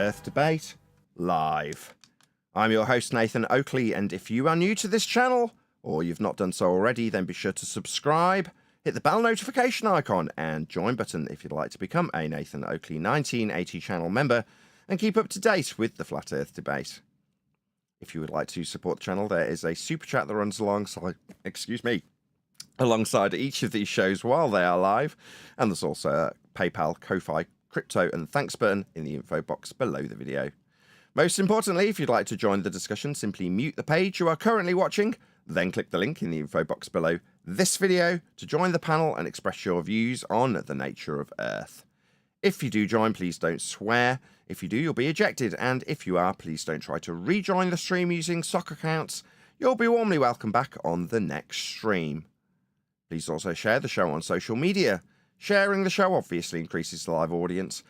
Earth debate live. I'm your host, Nathan Oakley, and if you are new to this channel, or you've not done so already, then be sure to subscribe, hit the bell notification icon, and join button if you'd like to become a Nathan Oakley 1980 channel member, and keep up to date with the Flat Earth debate. If you would like to support the channel, there is a super chat that runs alongside, alongside each of these shows while they are live, and there's also a PayPal, Ko-Fi, crypto and thanks button in the info box below the video. Most importantly, if you'd like to join the discussion, simply mute the page you are currently watching, then click the link in the info box below this video to join the panel and express your views on the nature of Earth. If you do join, please don't swear. If you do, you'll be ejected, and if you are, please don't try to rejoin the stream using sock accounts. You'll be warmly welcome back on the next stream. Please also share the show on social media. Sharing the show obviously increases the live audience.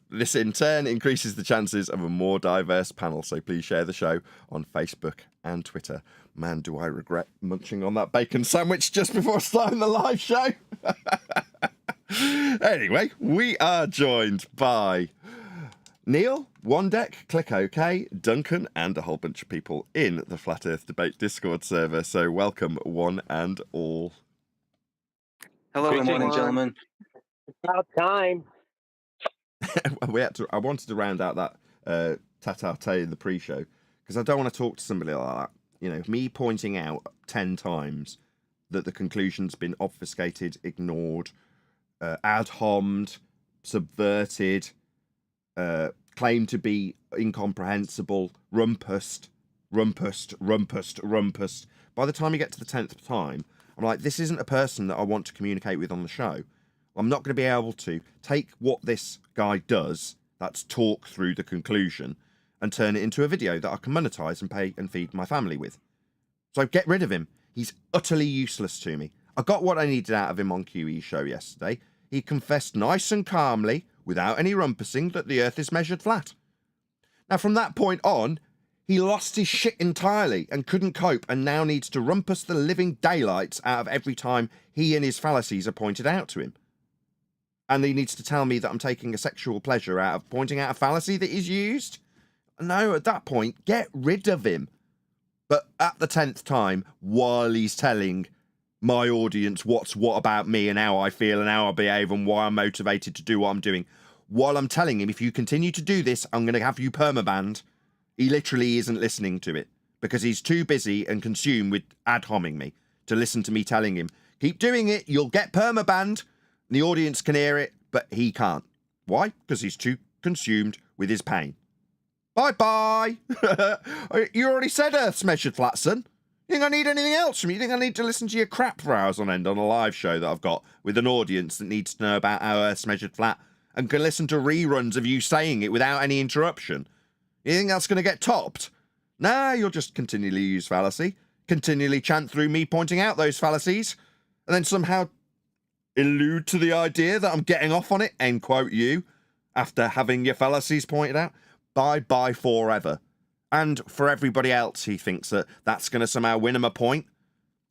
This in turn increases the chances of a more diverse panel, so please share the show on Facebook and Twitter. Man, do I regret munching on that bacon sandwich just before starting the live show. Anyway, we are joined by Neil, One Deck, Click OK, Duncan, and a whole bunch of people in the Flat Earth Debate Discord server. So welcome, one and all. Hello, good morning, gentlemen. About time. I wanted to round out that tete-a-tete in the pre-show because I don't want to talk to somebody like that. You know, me pointing out 10 times that the conclusion's been obfuscated, ignored, ad hommed, subverted, claimed to be incomprehensible, rumpused. By the time you get to the 10th time, I'm like, this isn't a person that I want to communicate with on the show. I'm not going to be able to take what this guy does, that's talk through the conclusion, and turn it into a video that I can monetize and pay and feed my family with. So get rid of him. He's utterly useless to me. I got what I needed out of him on QE's show yesterday. He confessed nice and calmly, without any rumpusing, that the Earth is measured flat. Now, from that point on, he lost his shit entirely and couldn't cope, and now needs to rumpus the living daylights out of every time he and his fallacies are pointed out to him. And he needs to tell me that I'm taking a sexual pleasure out of pointing out a fallacy that he's used. No, at that point, get rid of him. But at the 10th time, while he's telling my audience what's what about me and how I feel and how I behave and why I'm motivated to do what I'm doing, while I'm telling him, if you continue to do this, I'm going to have you permabanned, he literally isn't listening to it because he's too busy and consumed with ad homming me to listen to me telling him, keep doing it, you'll get permabanned. The audience can hear it, but he can't. Why? Because he's too consumed with his pain. Bye-bye. You already said Earth's measured flat, son. You think I need anything else from you? You think I need to listen to your crap for hours on end on a live show that I've got with an audience that needs to know about how Earth's measured flat and can listen to reruns of you saying it without any interruption? You think that's going to get topped? Nah, you'll just continually use fallacy, continually chant through me pointing out those fallacies, and then somehow allude to the idea that I'm getting off on it, end quote you, after having your fallacies pointed out. Bye-bye forever. And for everybody else, he thinks that that's going to somehow win him a point.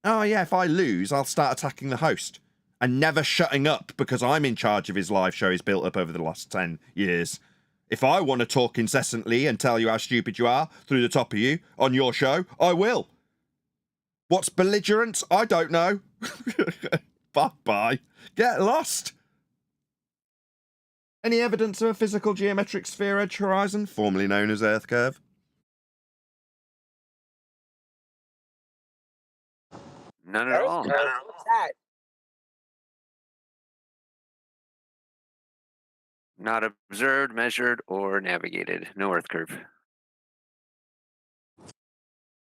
Oh yeah, if I lose, I'll start attacking the host and never shutting up because I'm in charge of his live show he's built up over the last 10 years. If I want to talk incessantly and tell you how stupid you are through the top of you on your show, I will. What's belligerence? I don't know. Bye-bye. Get lost. Any evidence of a physical geometric sphere edge horizon, formerly known as Earth curve? None at all. What's that? Not observed, measured, or navigated. No Earth curve.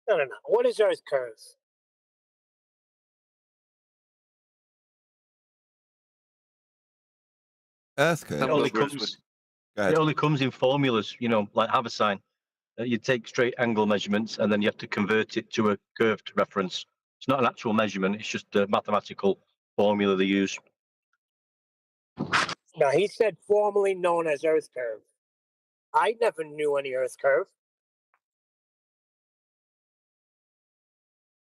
No. What is Earth curve? Earth curve. It only comes in formulas, you know, like Haversine. You take straight angle measurements and then you have to convert it to a curved reference. It's not an actual measurement, it's just a mathematical formula they use. No, he said formerly known as Earth curve. I never knew any Earth curve.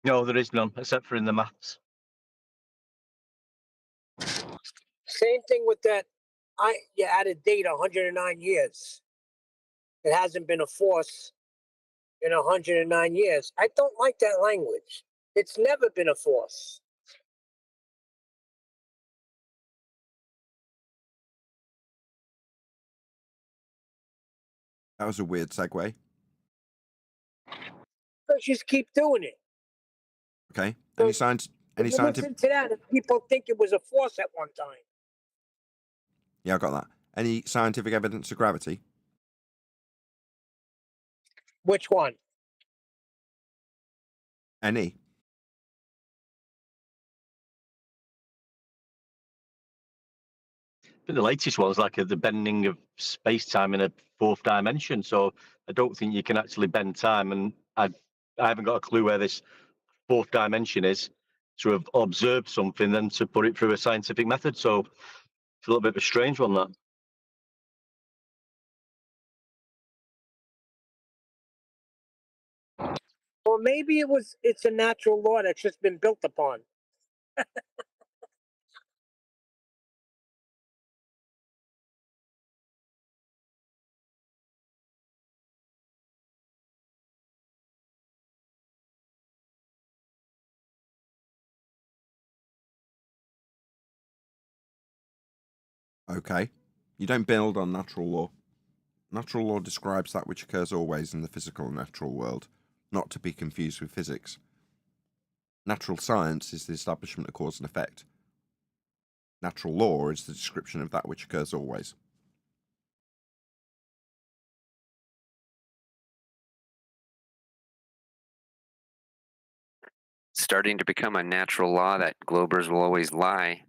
No, there is none, except for in the maths. Same thing with that. You added data 109 years. It hasn't been a force in 109 years. I don't like that language. It's never been a force. That was a weird segue. Let's just keep doing it. Okay. So Any science? Any you scientific? listen to that, and people think it was a force at one time. Yeah, I got that. Any scientific evidence of gravity? Which one? Any? But the latest one's like the bending of space-time in a fourth dimension. So I don't think you can actually bend time. And I haven't got a clue where this fourth dimension is to have observed something, then to put it through a scientific method. So it's a little bit of a strange one, that. Or maybe it's a natural law that's just been built upon. Okay. You don't build on natural law. Natural law describes that which occurs always in the physical and natural world, not to be confused with physics. Natural science is the establishment of cause and effect. Natural law is the description of that which occurs always. Starting to become a natural law that globers will always lie.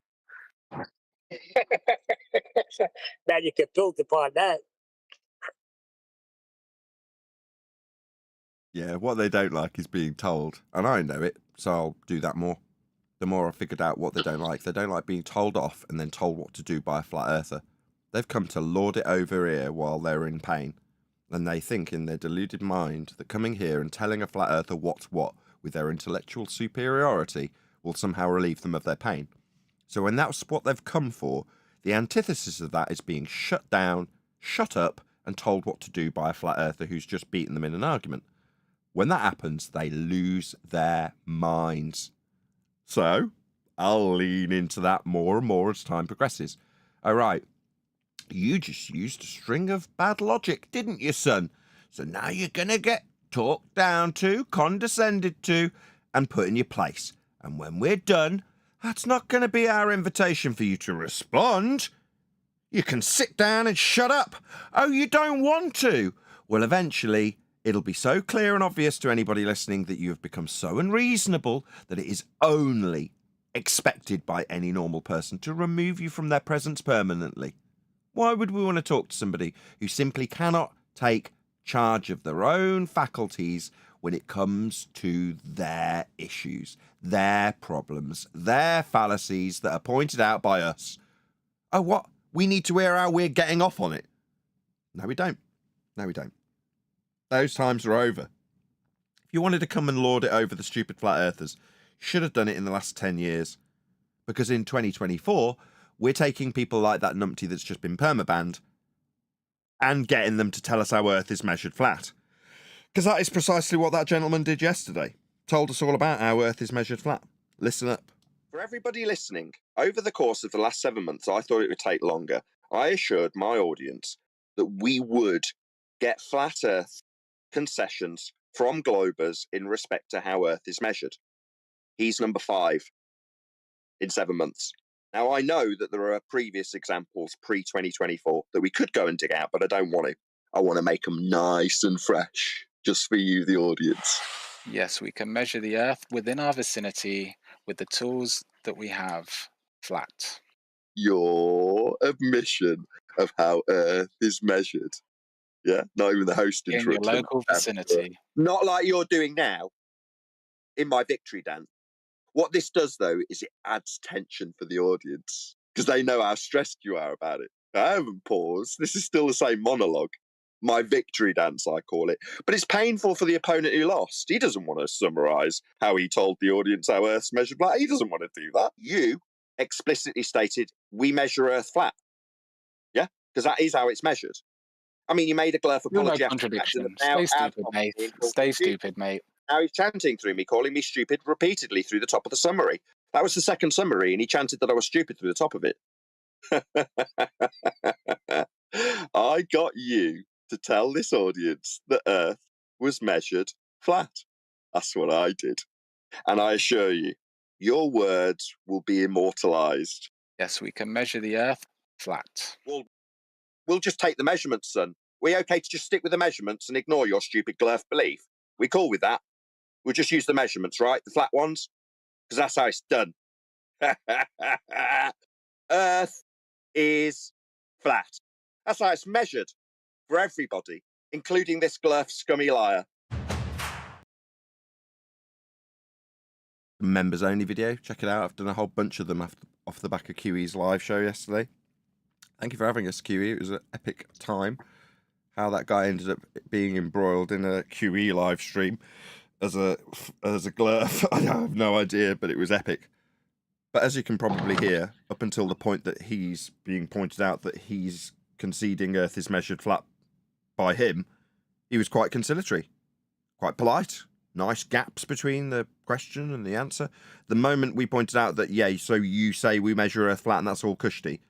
Now you can build upon that. Yeah, what they don't like is being told, and I know it, so I'll do that more. The more I figured out what they don't like being told off and then told what to do by a flat earther. They've come to lord it over here while they're in pain, and they think in their deluded mind that coming here and telling a flat earther what's what with their intellectual superiority will somehow relieve them of their pain. So when that's what they've come for, the antithesis of that is being shut down, shut up, and told what to do by a flat earther who's just beaten them in an argument. When that happens, they lose their minds. So, I'll lean into that more and more as time progresses. All right, you just used a string of bad logic, didn't you, son? So now you're going to get talked down to, condescended to, and put in your place. And when we're done, that's not going to be our invitation for you to respond. You can sit down and shut up. Oh, you don't want to? Well, eventually, it'll be so clear and obvious to anybody listening that you have become so unreasonable that it is only expected by any normal person to remove you from their presence permanently. Why would we want to talk to somebody who simply cannot take charge of their own faculties when it comes to their issues, their problems, their fallacies that are pointed out by us? Oh, what? We need to hear how we're getting off on it. No, we don't. No, we don't. Those times are over. If you wanted to come and lord it over the stupid flat earthers, you should have done it in the last 10 years. Because in 2024, we're taking people like that numpty that's just been permabanned and getting them to tell us how Earth is measured flat. Because that is precisely what that gentleman did yesterday. Told us all about how Earth is measured flat. Listen up. For everybody listening, over the course of the last 7 months, I thought it would take longer. I assured my audience that we would get flat Earth concessions from globers in respect to how Earth is measured. He's number 5 in 7 months. Now, I know that there are previous examples pre-2024 that we could go and dig out, but I don't want to. I want to make them nice and fresh, just for you, the audience. Yes, we can measure the Earth within our vicinity with the tools that we have flat. Your admission of how Earth is measured. Yeah, not even the host In your introduction. local vicinity. Not like you're doing now in my victory dance. What this does, though, is it adds tension for the audience because they know how stressed you are about it. I haven't paused. This is still the same monologue. My victory dance, I call it. But it's painful for the opponent who lost. He doesn't want to summarise how he told the audience how Earth's measured flat. He doesn't want to do that. You explicitly stated, we measure Earth flat. Yeah? Because that is how it's measured. I mean, you made a glurf You're no apology after contradiction. now Stay stupid, mate. Stay stupid, mate. Now he's chanting through me, calling me stupid repeatedly through the top of the summary. That was the second summary, and he chanted that I was stupid through the top of it. I got you to tell this audience that Earth was measured flat. That's what I did. And I assure you, your words will be immortalized. Yes, we can measure the Earth flat. We'll just take the measurements, son. We okay to just stick with the measurements and ignore your stupid glurf belief? We cool with that? We'll just use the measurements, right? The flat ones? Because that's how it's done. Earth is flat. That's how it's measured for everybody, including this glurf scummy liar. Members only video. Check it out. I've done a whole bunch of them off the back of QE's live show yesterday. Thank you for having us, QE. It was an epic time. How that guy ended up being embroiled in a QE live stream as a glurf, I have no idea, but it was epic. But as you can probably hear, up until the point that he's being pointed out that he's conceding Earth is measured flat by him, he was quite conciliatory, quite polite, nice gaps between the question and the answer. The moment we pointed out that, yeah, so you say we measure Earth flat and that's all cushy,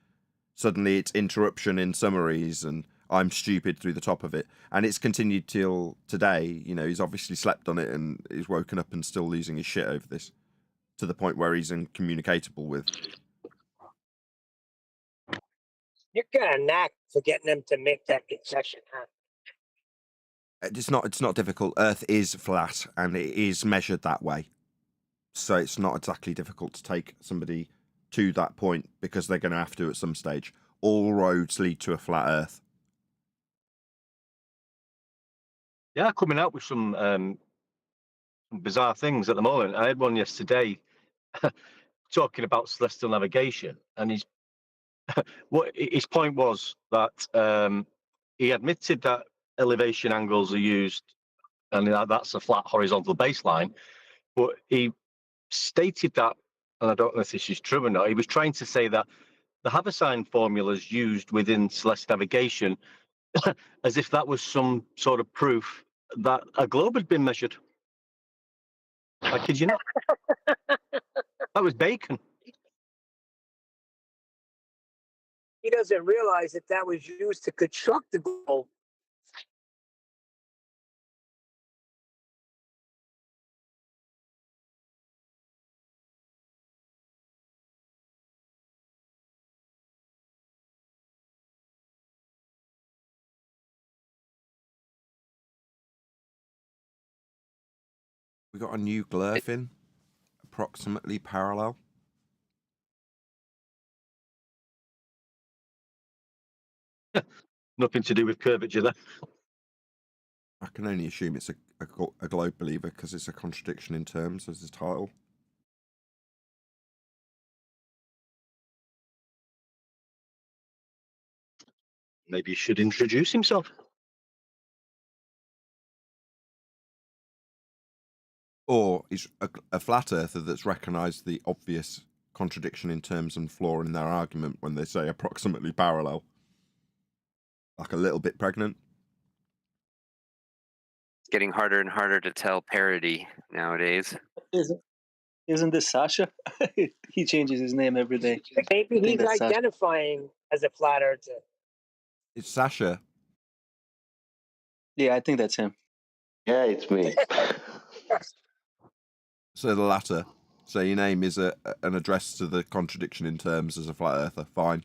suddenly it's interruption in summaries and I'm stupid through the top of it. And it's continued till today. You know, he's obviously slept on it and he's woken up and still losing his shit over this, to the point where he's incommunicatable with. You got a knack for getting them to make that concession, huh? It's not difficult. Earth is flat and it is measured that way. So it's not exactly difficult to take somebody to that point, because they're going to have to at some stage. All roads lead to a flat Earth. Yeah, coming out with some bizarre things at the moment. I had one yesterday talking about celestial navigation, and his point was that he admitted that elevation angles are used, and that's a flat horizontal baseline. But he stated that, and I don't know if this is true or not, he was trying to say that the Haversine formulas used within celestial navigation as if that was some sort of proof that a globe had been measured. I kid you not. That was bacon. He doesn't realize that that was used to construct the globe. We got a new glurf in, approximately parallel. Nothing to do with curvature there. I can only assume it's a globe believer because it's a contradiction in terms as the title. Maybe he should introduce himself. Or he's a flat earther that's recognised the obvious contradiction in terms and flaw in their argument when they say approximately parallel. Like a little bit pregnant. It's getting harder and harder to tell parody nowadays. Isn't this Sasha? He changes his name every day. Maybe he's that's Sasha. identifying as a flat earther. It's Sasha. Yeah, I think that's him. Yeah, it's me. So the latter. So your name is an address to the contradiction in terms as a flat earther. Fine.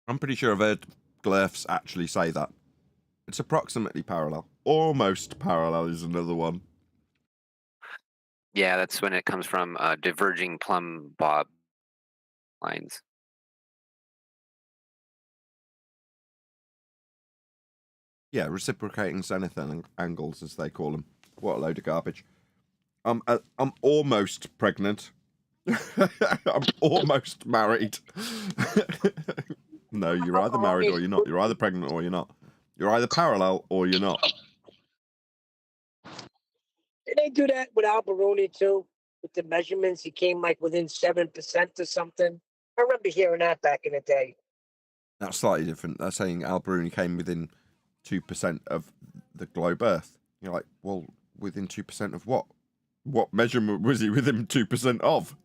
I'm pretty sure I've heard glurfs actually say that. It's approximately parallel. Almost parallel is another one. Yeah, that's when it comes from diverging plumb bob lines. Yeah, reciprocating zenith angles, as they call them. What a load of garbage. I'm almost pregnant. I'm almost married. No, you're either married or you're not. You're either pregnant or you're not. You're either parallel or you're not. Did they do that with Alberoni too? With the measurements, he came like within 7% or something. I remember hearing that back in the day. That's slightly different. They're saying Al Bruni came within 2% of the globe Earth. You're like, well, within 2% of what? What measurement was he within 2% of?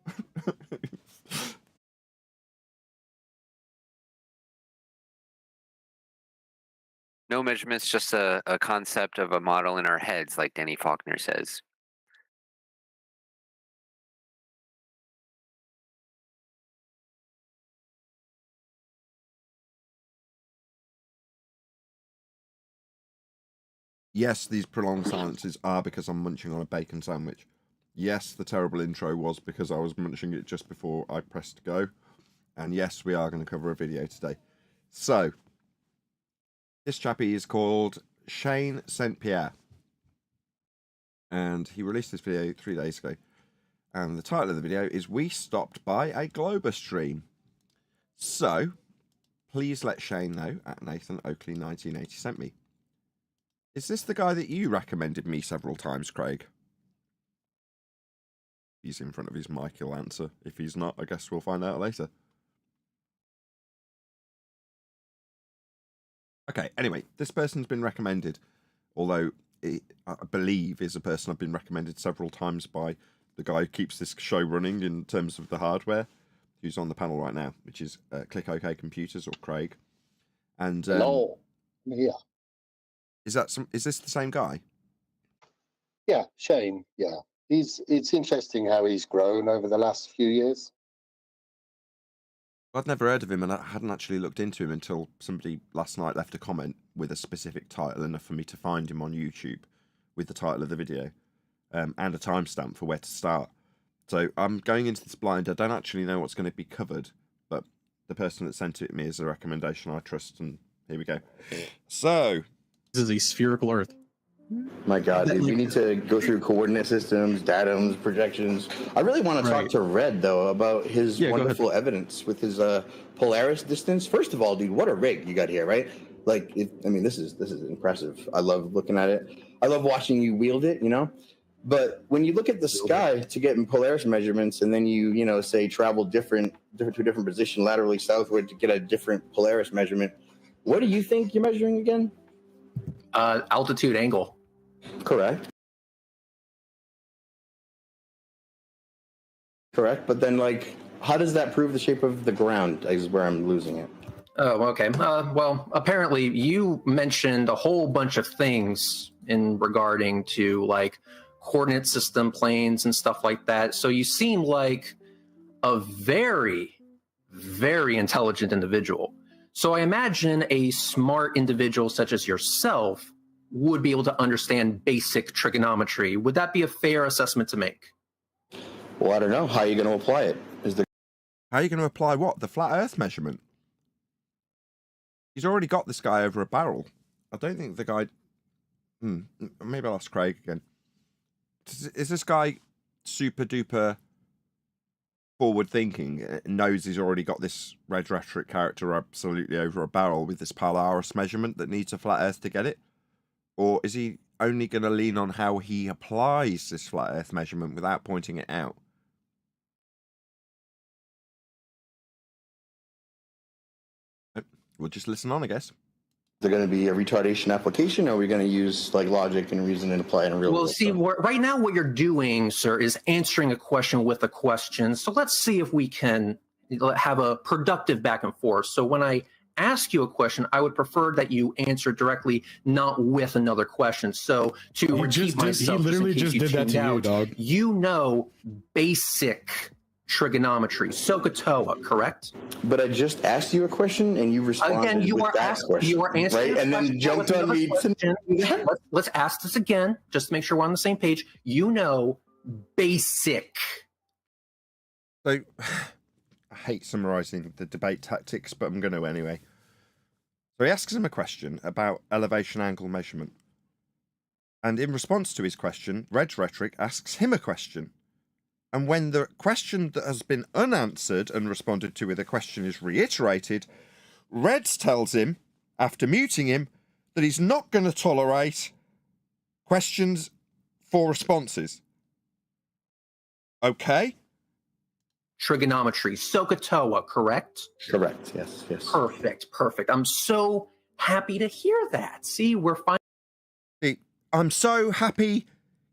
No measurements, just a concept of a model in our heads, like Danny Faulkner says. Yes, these prolonged silences are because I'm munching on a bacon sandwich. Yes, the terrible intro was because I was munching it just before I pressed go. And yes, we are going to cover a video today. So, this chappie is called Shane St. Pierre. And he released this video 3 days ago. And the title of the video is We Stopped by a Globus Stream. So, please let Shane know at Nathan Oakley 1980 sent me. Is this the guy that you recommended me several times, Craig? He's in front of his mic, he'll answer. If he's not, I guess we'll find out later. Okay, anyway, this person's been recommended, although I believe is a person I've been recommended several times by the guy who keeps this show running in terms of the hardware, who's on the panel right now, which is Click OK Computers, or Craig. And hello, I'm here. Is this the same guy? Yeah, Shane. Yeah, it's interesting how he's grown over the last few years. I'd never heard of him, and I hadn't actually looked into him until somebody last night left a comment with a specific title, enough for me to find him on YouTube with the title of the video and a timestamp for where to start. So I'm going into this blind. I don't actually know what's going to be covered, but the person that sent it to me is a recommendation I trust, and here we go. So, this is a spherical Earth. My God, dude, we need to go through coordinate systems, datums, projections. I really want to talk to Red, though, about his wonderful evidence with his Polaris distance. First of all, dude, what a rig you got here, right? Like, I mean, this is impressive. I love looking at it. I love watching you wield it, you know? But when you look at the sky to get in Polaris measurements, and then you say travel to a different position laterally southward to get a different Polaris measurement, what do you think you're measuring again? Altitude angle. Correct. But then, like, how does that prove the shape of the ground is where I'm losing it. Oh, okay. Well, apparently you mentioned a whole bunch of things in regarding to, like, coordinate system planes and stuff like that. So you seem like a very, very intelligent individual. So I imagine a smart individual such as yourself would be able to understand basic trigonometry. Would that be a fair assessment to make? Well, I don't know. How are you going to apply it? How are you going to apply what? The flat Earth measurement? He's already got this guy over a barrel. I don't think the guy... Maybe I'll ask Craig again. Is this guy super duper forward thinking, knows he's already got this Rhetoric character absolutely over a barrel with this Polaris measurement that needs a flat Earth to get it? Or is he only going to lean on how he applies this flat Earth measurement without pointing it out? We'll just listen on, I guess. Is there going to be a retardation application, or are we going to use like logic and reason and apply it in real world? Well, see, right now what you're doing, sir, is answering a question with a question. So let's see if we can have a productive back and forth. So when I ask you a question, I would prefer that you answer directly, not with another question. So to repeat myself, he literally just did that to you, dog. You know basic trigonometry, SOHCAHTOA, correct? But I just asked you a question and you responded again, you with are that question, you are answering, right? And then jumped on me. Let's ask this again, just to make sure we're on the same page. You know basic. So, I hate summarising the debate tactics, but I'm going to anyway. So he asks him a question about elevation angle measurement. And in response to his question, Rhetoric asks him a question. And when the question that has been unanswered and responded to with a question is reiterated, Reds tells him, after muting him, that he's not going to tolerate questions for responses. Okay? trigonometry, SOHCAHTOA, correct? Correct. Yes. Yes. Perfect. I'm so happy to hear that. See, we're fine. I'm so happy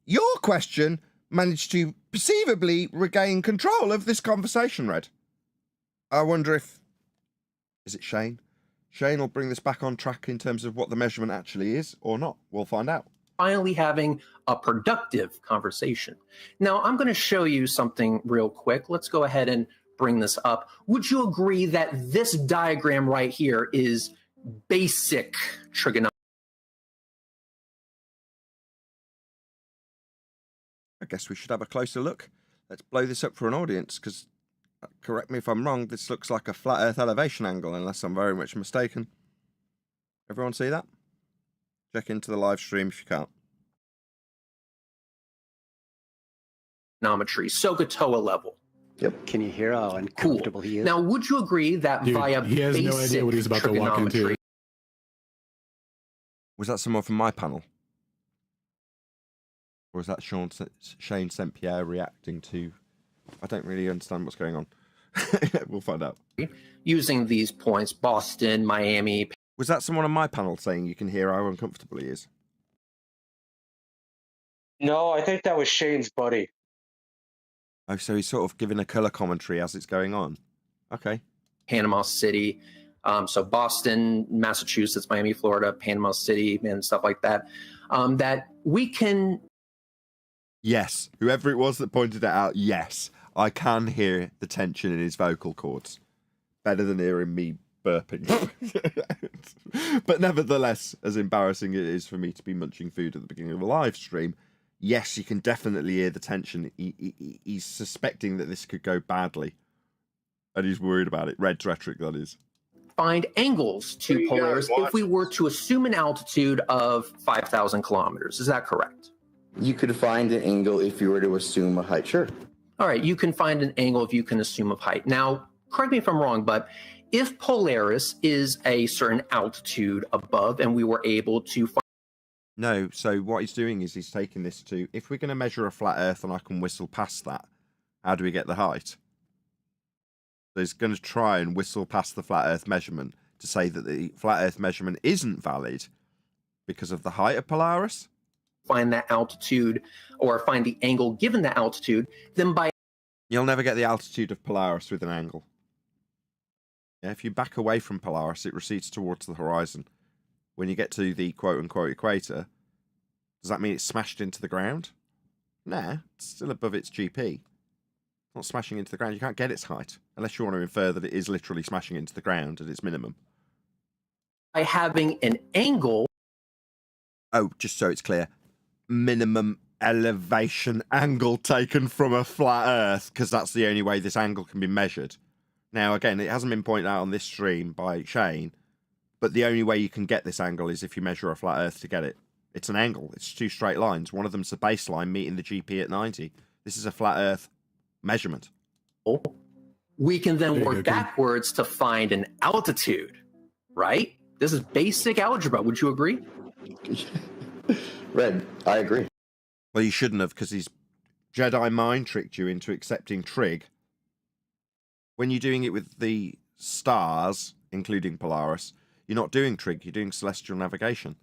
your question managed to perceivably regain control of this conversation, Red. I wonder if... Is it Shane? Shane will bring this back on track in terms of what the measurement actually is or not. We'll find out. Finally having a productive conversation. Now, I'm going to show you something real quick. Let's go ahead and bring this up. Would you agree that this diagram right here is basic trigonometry? I guess we should have a closer look. Let's blow this up for an audience, because, correct me if I'm wrong, this looks like a flat Earth elevation angle, unless I'm very much mistaken. Everyone see that? Check into the live stream if you can't. Trigonometry, SOHCAHTOA level. Yep. Can you hear how uncomfortable he is? Now, would you agree that via he has basic no idea what he's about to walk into. Was that someone from my panel? Or was that Shane St. Pierre reacting to... I don't really understand what's going on. We'll find out. Using these points, Boston, Miami. Was that someone on my panel saying you can hear how uncomfortable he is? No, I think that was Shane's buddy. Oh, so he's sort of giving a colour commentary as it's going on. Okay. Panama City. So Boston, Massachusetts, Miami, Florida, Panama City, and stuff like that. That we can... Yes. Whoever it was that pointed it out, yes. I can hear the tension in his vocal cords. Better than hearing me burping. But nevertheless, as embarrassing it is for me to be munching food at the beginning of a live stream, yes, you can definitely hear the tension. He's suspecting that this could go badly. And he's worried about it. Rhetoric, that is. Find angles to Polaris if we were to assume an altitude of 5,000 kilometers. Is that correct? You could find an angle if you were to assume a height, sure. All right, you can find an angle if you can assume of height. Now, correct me if I'm wrong, but if Polaris is a certain altitude above and we were able to find... No, so what he's doing is he's taking this to, if we're going to measure a flat Earth and I can whistle past that, how do we get the height? So he's going to try and whistle past the flat Earth measurement to say that the flat Earth measurement isn't valid because of the height of Polaris. Find that altitude or find the angle given that altitude, then by... You'll never get the altitude of Polaris with an angle. Yeah, if you back away from Polaris, it recedes towards the horizon. When you get to the quote-unquote equator, does that mean it's smashed into the ground? Nah, it's still above its GP. It's not smashing into the ground. You can't get its height, unless you want to infer that it is literally smashing into the ground at its minimum. By having an angle... Oh, just so it's clear, minimum elevation angle taken from a flat Earth, because that's the only way this angle can be measured. Now, again, it hasn't been pointed out on this stream by Shane, but the only way you can get this angle is if you measure a flat Earth to get it. It's an angle. It's two straight lines. One of them's a baseline meeting the GP at 90. This is a flat Earth measurement. We can then work backwards to find an altitude, right? This is basic algebra. Would you agree? Red, I agree. Well, you shouldn't have, because he's Jedi mind tricked you into accepting trig. When you're doing it with the stars, including Polaris, you're not doing trig, you're doing celestial navigation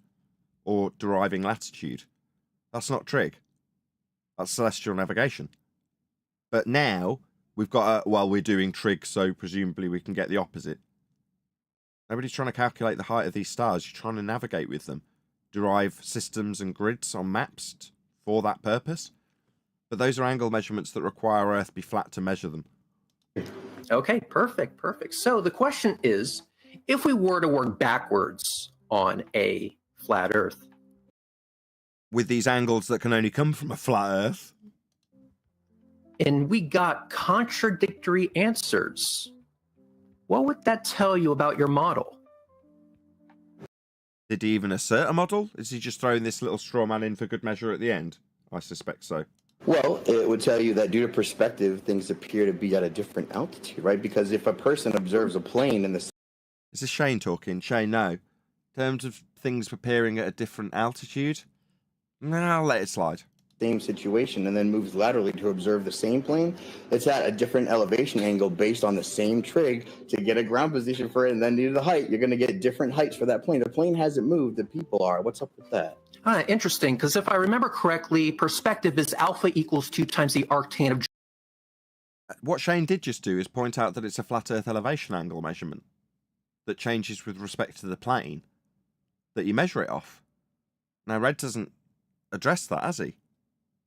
or deriving latitude. That's not trig. That's celestial navigation. But now we've got we're doing trig, so presumably we can get the opposite. Nobody's trying to calculate the height of these stars. You're trying to navigate with them. Derive systems and grids on maps for that purpose. But those are angle measurements that require Earth be flat to measure them. Okay, perfect. So the question is, if we were to work backwards on a flat Earth, with these angles that can only come from a flat Earth, and we got contradictory answers, what would that tell you about your model? Did he even assert a model? Is he just throwing this little straw man in for good measure at the end? I suspect so. Well, it would tell you that due to perspective, things appear to be at a different altitude, right? Because if a person observes a plane in the... Is this Shane talking? Shane, no. In terms of things appearing at a different altitude, no, I'll let it slide. same situation and then moves laterally to observe the same plane, it's at a different elevation angle based on the same trig to get a ground position for it, and then due to the height, you're going to get different heights for that plane. The plane hasn't moved, the people are. What's up with that? Interesting, because if I remember correctly, perspective is alpha equals 2 times the arctan of... What Shane did just do is point out that it's a flat Earth elevation angle measurement that changes with respect to the plane that you measure it off. Now, Red doesn't address that, has he?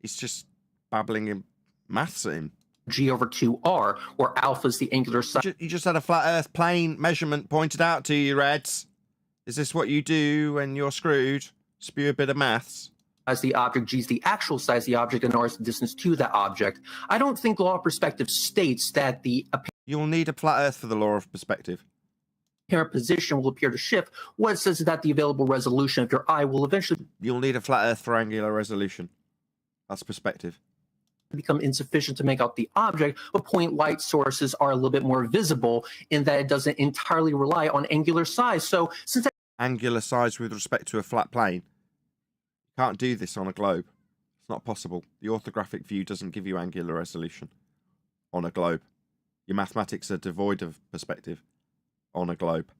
He's just babbling in maths at him. G over 2r, where alpha is the angular size. You just had a flat Earth plane measurement pointed out to you, Reds. Is this what you do when you're screwed? Spew a bit of maths. As the object, G is the actual size of the object, and R is the distance to that object. I don't think the law of perspective states that the You'll need a flat Earth for the law of perspective. apparent position will appear to shift. What it says is that the available resolution of your eye will eventually... You'll need a flat Earth for angular resolution. That's perspective. Become insufficient to make out the object, but point light sources are a little bit more visible in that it doesn't entirely rely on angular size. So since angular size with respect to a flat plane, you can't do this on a globe. It's not possible. The orthographic view doesn't give you angular resolution on a globe. Your mathematics are devoid of perspective on a globe.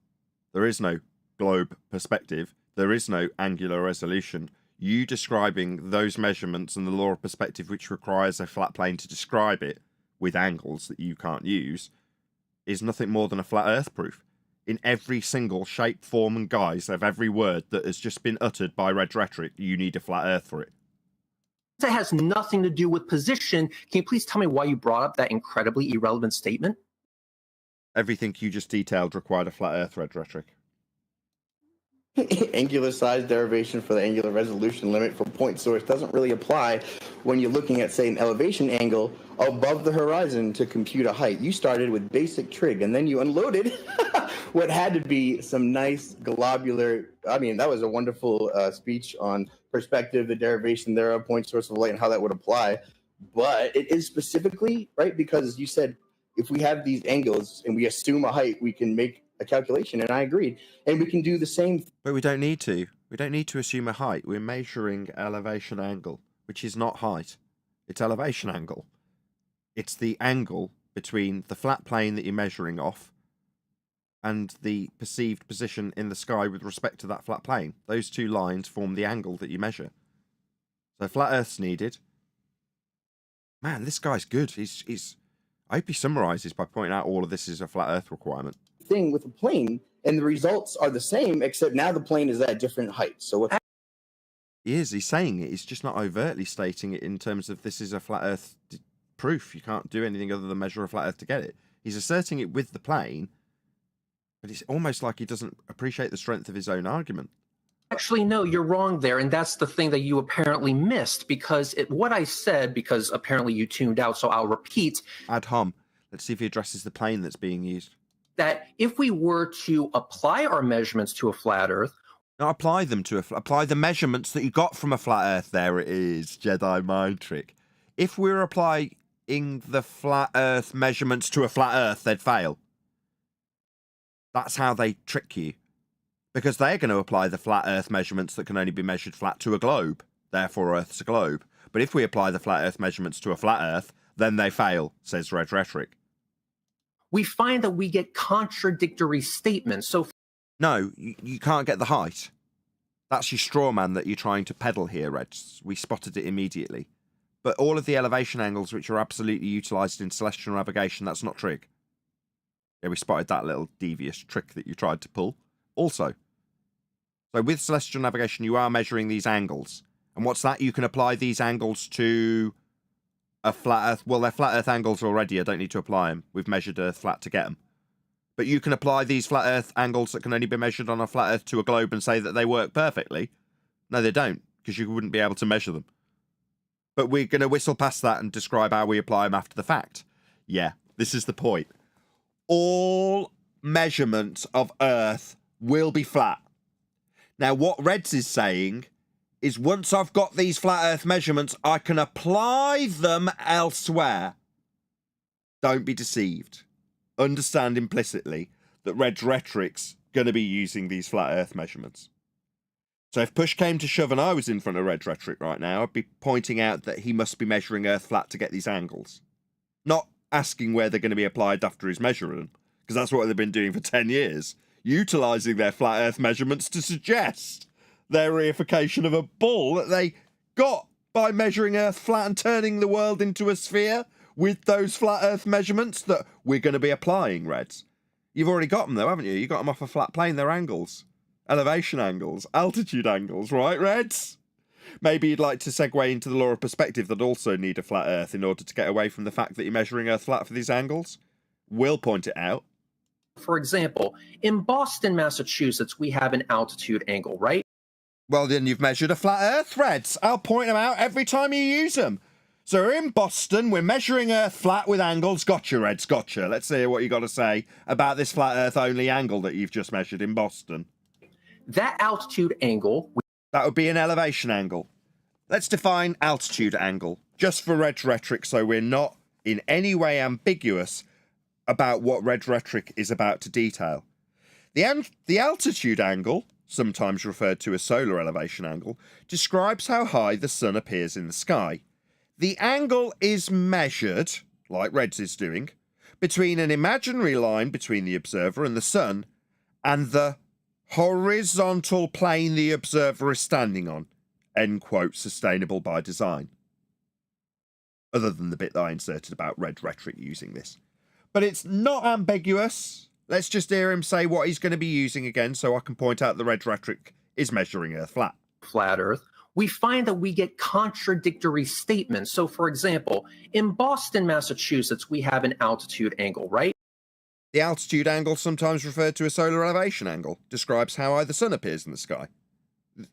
There is no globe perspective. There is no angular resolution. You describing those measurements and the law of perspective, which requires a flat plane to describe it with angles that you can't use, is nothing more than a flat Earth proof. In every single shape, form, and guise of every word that has just been uttered by Red Rhetoric, you need a flat Earth for it. it has nothing to do with position, can you please tell me why you brought up that incredibly irrelevant statement? Everything you just detailed required a flat Earth, Red Rhetoric. Angular size derivation for the angular resolution limit for point source doesn't really apply when you're looking at, say, an elevation angle above the horizon to compute a height. You started with basic trig, and then you unloaded what had to be some nice globular... I mean, that was a wonderful speech on perspective, the derivation thereof, point source of light, and how that would apply. But it is specifically, right, because you said if we have these angles and we assume a height, we can make a calculation, and I agreed. And we can do the same. But we don't need to. We don't need to assume a height. We're measuring elevation angle, which is not height. It's elevation angle. It's the angle between the flat plane that you're measuring off and the perceived position in the sky with respect to that flat plane. Those two lines form the angle that you measure. So flat Earth's needed. Man, this guy's good. He's I hope he summarizes by pointing out all of this is a flat Earth requirement. Thing with a plane, and the results are the same, except now the plane is at a different height. So what? He is. He's saying it. He's just not overtly stating it in terms of this is a flat Earth proof. You can't do anything other than measure a flat Earth to get it. He's asserting it with the plane, but it's almost like he doesn't appreciate the strength of his own argument. Actually, no, you're wrong there, and that's the thing that you apparently missed, because what I said, because apparently you tuned out, so I'll repeat. Ad hom. Let's see if he addresses the plane that's being used. That if we were to apply our measurements to a flat Earth... Not apply them to apply the measurements that you got from a flat Earth. There it is, Jedi mind trick. If we were applying the flat Earth measurements to a flat Earth, they'd fail. That's how they trick you. Because they're going to apply the flat Earth measurements that can only be measured flat to a globe. Therefore, Earth's a globe. But if we apply the flat Earth measurements to a flat Earth, then they fail, says Red Rhetoric. We find that we get contradictory statements. So, no, you can't get the height. That's your straw man that you're trying to peddle here, Reds. We spotted it immediately. But all of the elevation angles which are absolutely utilised in celestial navigation, that's not trig. Yeah, we spotted that little devious trick that you tried to pull. Also, so with celestial navigation, you are measuring these angles. And what's that? You can apply these angles to a flat Earth. Well, they're flat Earth angles already. I don't need to apply them. We've measured Earth flat to get them. But you can apply these flat Earth angles that can only be measured on a flat Earth to a globe and say that they work perfectly. No, they don't, because you wouldn't be able to measure them. But we're going to whistle past that and describe how we apply them after the fact. Yeah, this is the point. All measurements of Earth will be flat. Now, what Reds is saying is once I've got these flat Earth measurements, I can apply them elsewhere. Don't be deceived. Understand implicitly that Red's Rhetoric's going to be using these flat Earth measurements. So if push came to shove and I was in front of Red Rhetoric right now, I'd be pointing out that he must be measuring Earth flat to get these angles. Not asking where they're going to be applied after he's measuring them, because that's what they've been doing for 10 years. Utilising their flat Earth measurements to suggest their reification of a ball that they got by measuring Earth flat and turning the world into a sphere with those flat Earth measurements that we're going to be applying, Reds. You've already got them though, haven't you? You got them off a flat plane, their angles. Elevation angles, altitude angles, right, Reds? Maybe you'd like to segue into the law of perspective that also need a flat Earth in order to get away from the fact that you're measuring Earth flat for these angles? We'll point it out. For example, in Boston, Massachusetts, we have an altitude angle, right? Well, then you've measured a flat Earth, Reds. I'll point them out every time you use them. So we're in Boston, we're measuring Earth flat with angles. Gotcha, Reds, gotcha. Let's hear what you got to say about this flat Earth only angle that you've just measured in Boston. That altitude angle... That would be an elevation angle. Let's define altitude angle, just for Red Rhetoric, so we're not in any way ambiguous about what Red Rhetoric is about to detail. The altitude angle, sometimes referred to as solar elevation angle, describes how high the sun appears in the sky. The angle is measured, like Red's is doing, between an imaginary line between the observer and the sun and the horizontal plane the observer is standing on. End quote, sustainable by design. Other than the bit that I inserted about Red Rhetoric using this. But it's not ambiguous. Let's just hear him say what he's going to be using again so I can point out the Red Rhetoric is measuring Earth flat. Flat Earth. We find that we get contradictory statements. So, for example, in Boston, Massachusetts, we have an altitude angle, right? The altitude angle, sometimes referred to as solar elevation angle, describes how high the sun appears in the sky.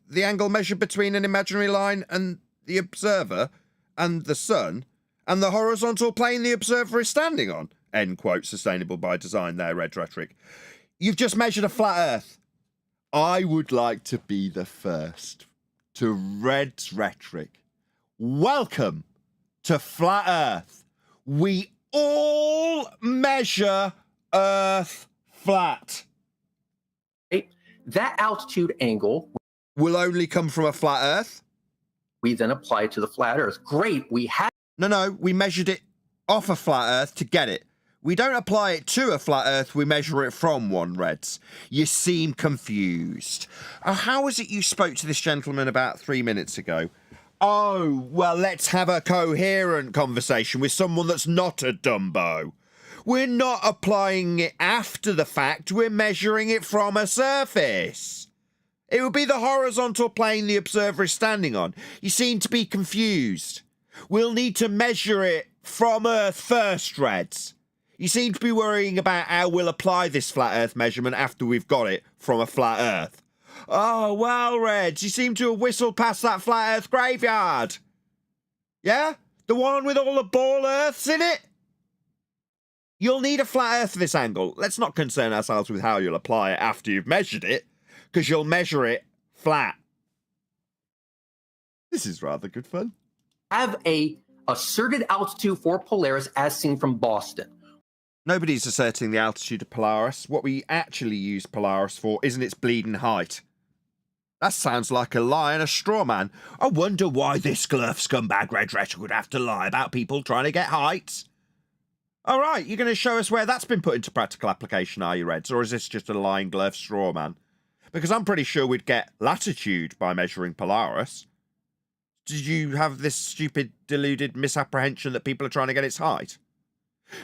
The angle measured between an imaginary line and the observer and the sun and the horizontal plane the observer is standing on. End quote, sustainable by design there, Red Rhetoric. You've just measured a flat Earth. I would like to be the first to Red Rhetoric. Welcome to Flat Earth. We all measure Earth flat. That altitude angle will only come from a flat Earth. We then apply it to the flat Earth. Great, we have... No, we measured it off a flat Earth to get it. We don't apply it to a flat Earth, we measure it from one, Reds. You seem confused. How was it you spoke to this gentleman about 3 minutes ago? Oh, well, let's have a coherent conversation with someone that's not a Dumbo. We're not applying it after the fact, we're measuring it from a surface. It would be the horizontal plane the observer is standing on. You seem to be confused. We'll need to measure it from Earth first, Reds. You seem to be worrying about how we'll apply this flat Earth measurement after we've got it from a flat Earth. Oh, well, Reds, you seem to have whistled past that flat Earth graveyard. Yeah? The one with all the ball Earths in it? You'll need a flat Earth for this angle. Let's not concern ourselves with how you'll apply it after you've measured it, because you'll measure it flat. This is rather good fun. Have a asserted altitude for Polaris as seen from Boston. Nobody's asserting the altitude of Polaris. What we actually use Polaris for isn't its bleeding height. That sounds like a lie and a straw man. I wonder why this glurf scumbag Red Rhetoric would have to lie about people trying to get heights. All right, you're going to show us where that's been put into practical application, are you, Reds? Or is this just a lying glurf straw man? Because I'm pretty sure we'd get latitude by measuring Polaris. Did you have this stupid, deluded misapprehension that people are trying to get its height?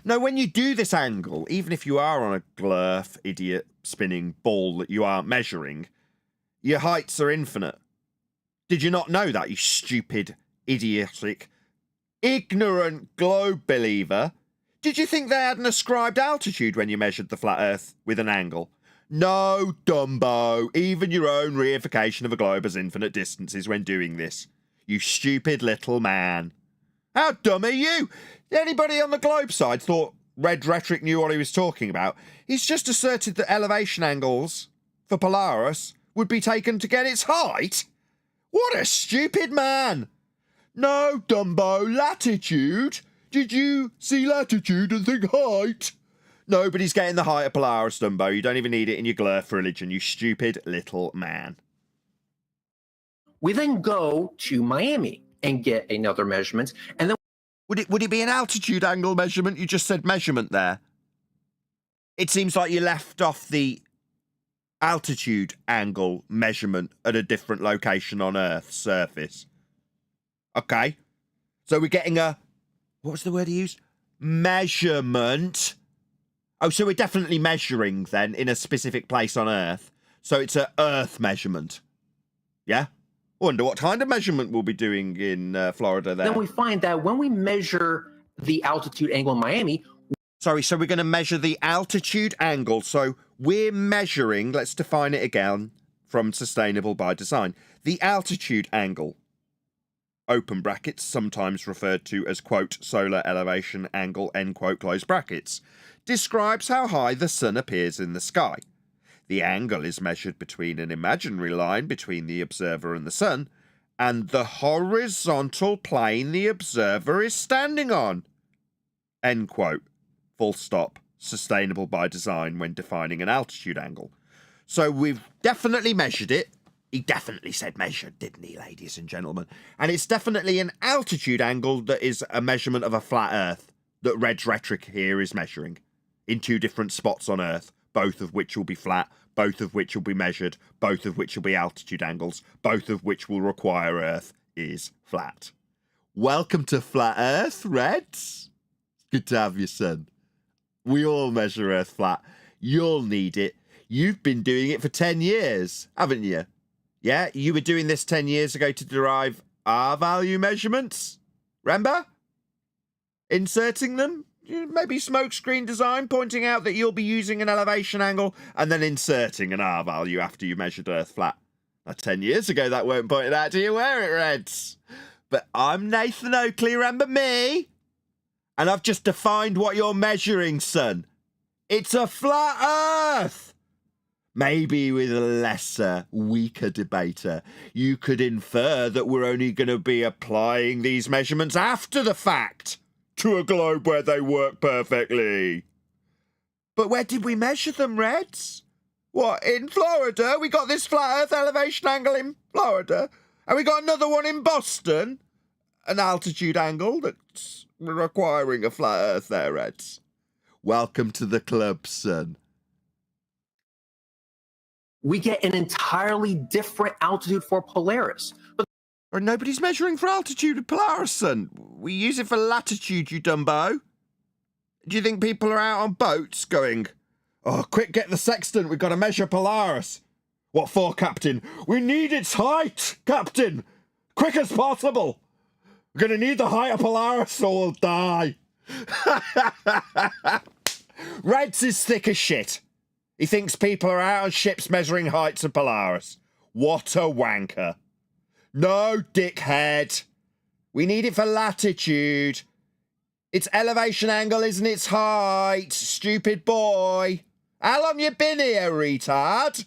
No, when you do this angle, even if you are on a glurf, idiot, spinning ball that you aren't measuring, your heights are infinite. Did you not know that, you stupid, idiotic, ignorant globe believer? Did you think they had an ascribed altitude when you measured the flat Earth with an angle? No, Dumbo. Even your own reification of a globe has infinite distances when doing this. You stupid little man. How dumb are you? Anybody on the globe side thought Red Rhetoric knew what he was talking about? He's just asserted that elevation angles for Polaris would be taken to get its height? What a stupid man. No, Dumbo, latitude? Did you see latitude and think height? Nobody's getting the height of Polaris, Dumbo. You don't even need it in your glurf religion, you stupid little man. We then go to Miami and get another measurement, and then would it be an altitude angle measurement? You just said measurement there. It seems like you left off the altitude angle measurement at a different location on Earth's surface. Okay. So we're getting a, what was the word he used? Measurement. Oh, so we're definitely measuring then in a specific place on Earth. So it's a Earth measurement. Yeah? I wonder what kind of measurement we'll be doing in Florida there. Then we find that when we measure the altitude angle in Miami... Sorry, so we're going to measure the altitude angle. So we're measuring, let's define it again from Sustainable by Design. The altitude angle, open brackets, sometimes referred to as, quote, solar elevation angle, end quote, close brackets, describes how high the sun appears in the sky. The angle is measured between an imaginary line between the observer and the sun and the horizontal plane the observer is standing on. End quote. Full stop. Sustainable by Design when defining an altitude angle. So we've definitely measured it. He definitely said measured, didn't he, ladies and gentlemen? And it's definitely an altitude angle that is a measurement of a flat Earth that Red's Rhetoric here is measuring in two different spots on Earth, both of which will be flat, both of which will be measured, both of which will be altitude angles, both of which will require Earth is flat. Welcome to Flat Earth, Reds. Good to have you, son. We all measure Earth flat. You'll need it. You've been doing it for 10 years, haven't you? Yeah, you were doing this 10 years ago to derive R-value measurements. Remember? Inserting them? Maybe smokescreen design, pointing out that you'll be using an elevation angle and then inserting an R-value after you measured Earth flat. Now, 10 years ago, that weren't pointed out to you, were it, Reds? But I'm Nathan Oakley, remember me? And I've just defined what you're measuring, son. It's a flat Earth! Maybe with a lesser, weaker debater, you could infer that we're only going to be applying these measurements after the fact to a globe where they work perfectly. But where did we measure them, Reds? What, in Florida? We got this flat Earth elevation angle in Florida, and we got another one in Boston, an altitude angle that's requiring a flat Earth there, Reds. Welcome to the club, son. We get an entirely different altitude for Polaris. But nobody's measuring for altitude at Polaris, son. We use it for latitude, you dumbo. Do you think people are out on boats going, oh, quick, get the sextant, we've got to measure Polaris. What for, Captain? We need its height, Captain. Quick as possible. We're going to need the height of Polaris or we'll die. Reds is thick as shit. He thinks people are out on ships measuring heights of Polaris. What a wanker. No, dickhead. We need it for latitude. It's elevation angle, isn't its height, stupid boy. How long you been here, retard?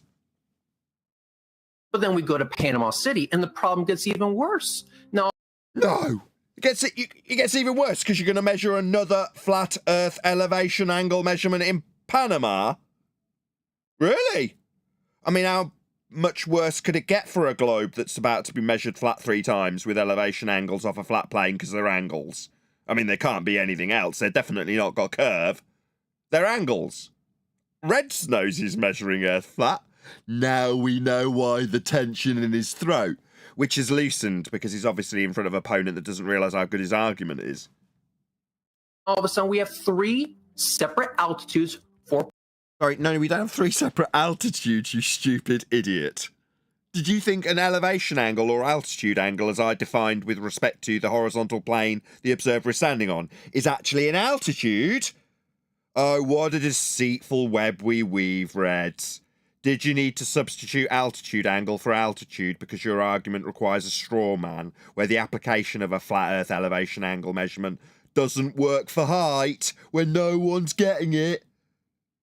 But then we go to Panama City, and the problem gets even worse. No. It gets even worse because you're going to measure another flat Earth elevation angle measurement in Panama? Really? I mean, how much worse could it get for a globe that's about to be measured flat 3 times with elevation angles off a flat plane because they're angles? I mean, they can't be anything else. They're definitely not got curve. They're angles. Red's knows he's measuring Earth flat. Now we know why the tension in his throat, which is loosened because he's obviously in front of an opponent that doesn't realise how good his argument is. All of a sudden, we have 3 separate altitudes for... Sorry, no, we don't have 3 separate altitudes, you stupid idiot. Did you think an elevation angle or altitude angle, as I defined with respect to the horizontal plane the observer is standing on, is actually an altitude? Oh, what a deceitful web we weave, Reds. Did you need to substitute altitude angle for altitude because your argument requires a straw man, where the application of a flat Earth elevation angle measurement doesn't work for height when no one's getting it?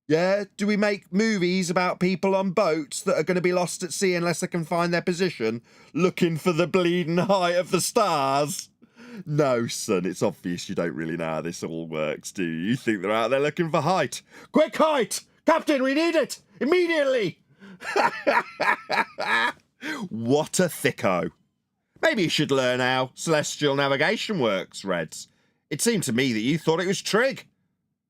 Yeah? Do we make movies about people on boats that are going to be lost at sea unless they can find their position, looking for the bleeding height of the stars? No, son, it's obvious you don't really know how this all works, do you? You think they're out there looking for height. Quick height! Captain, we need it! Immediately! What a thicko. Maybe you should learn how celestial navigation works, Reds. It seemed to me that you thought it was trig.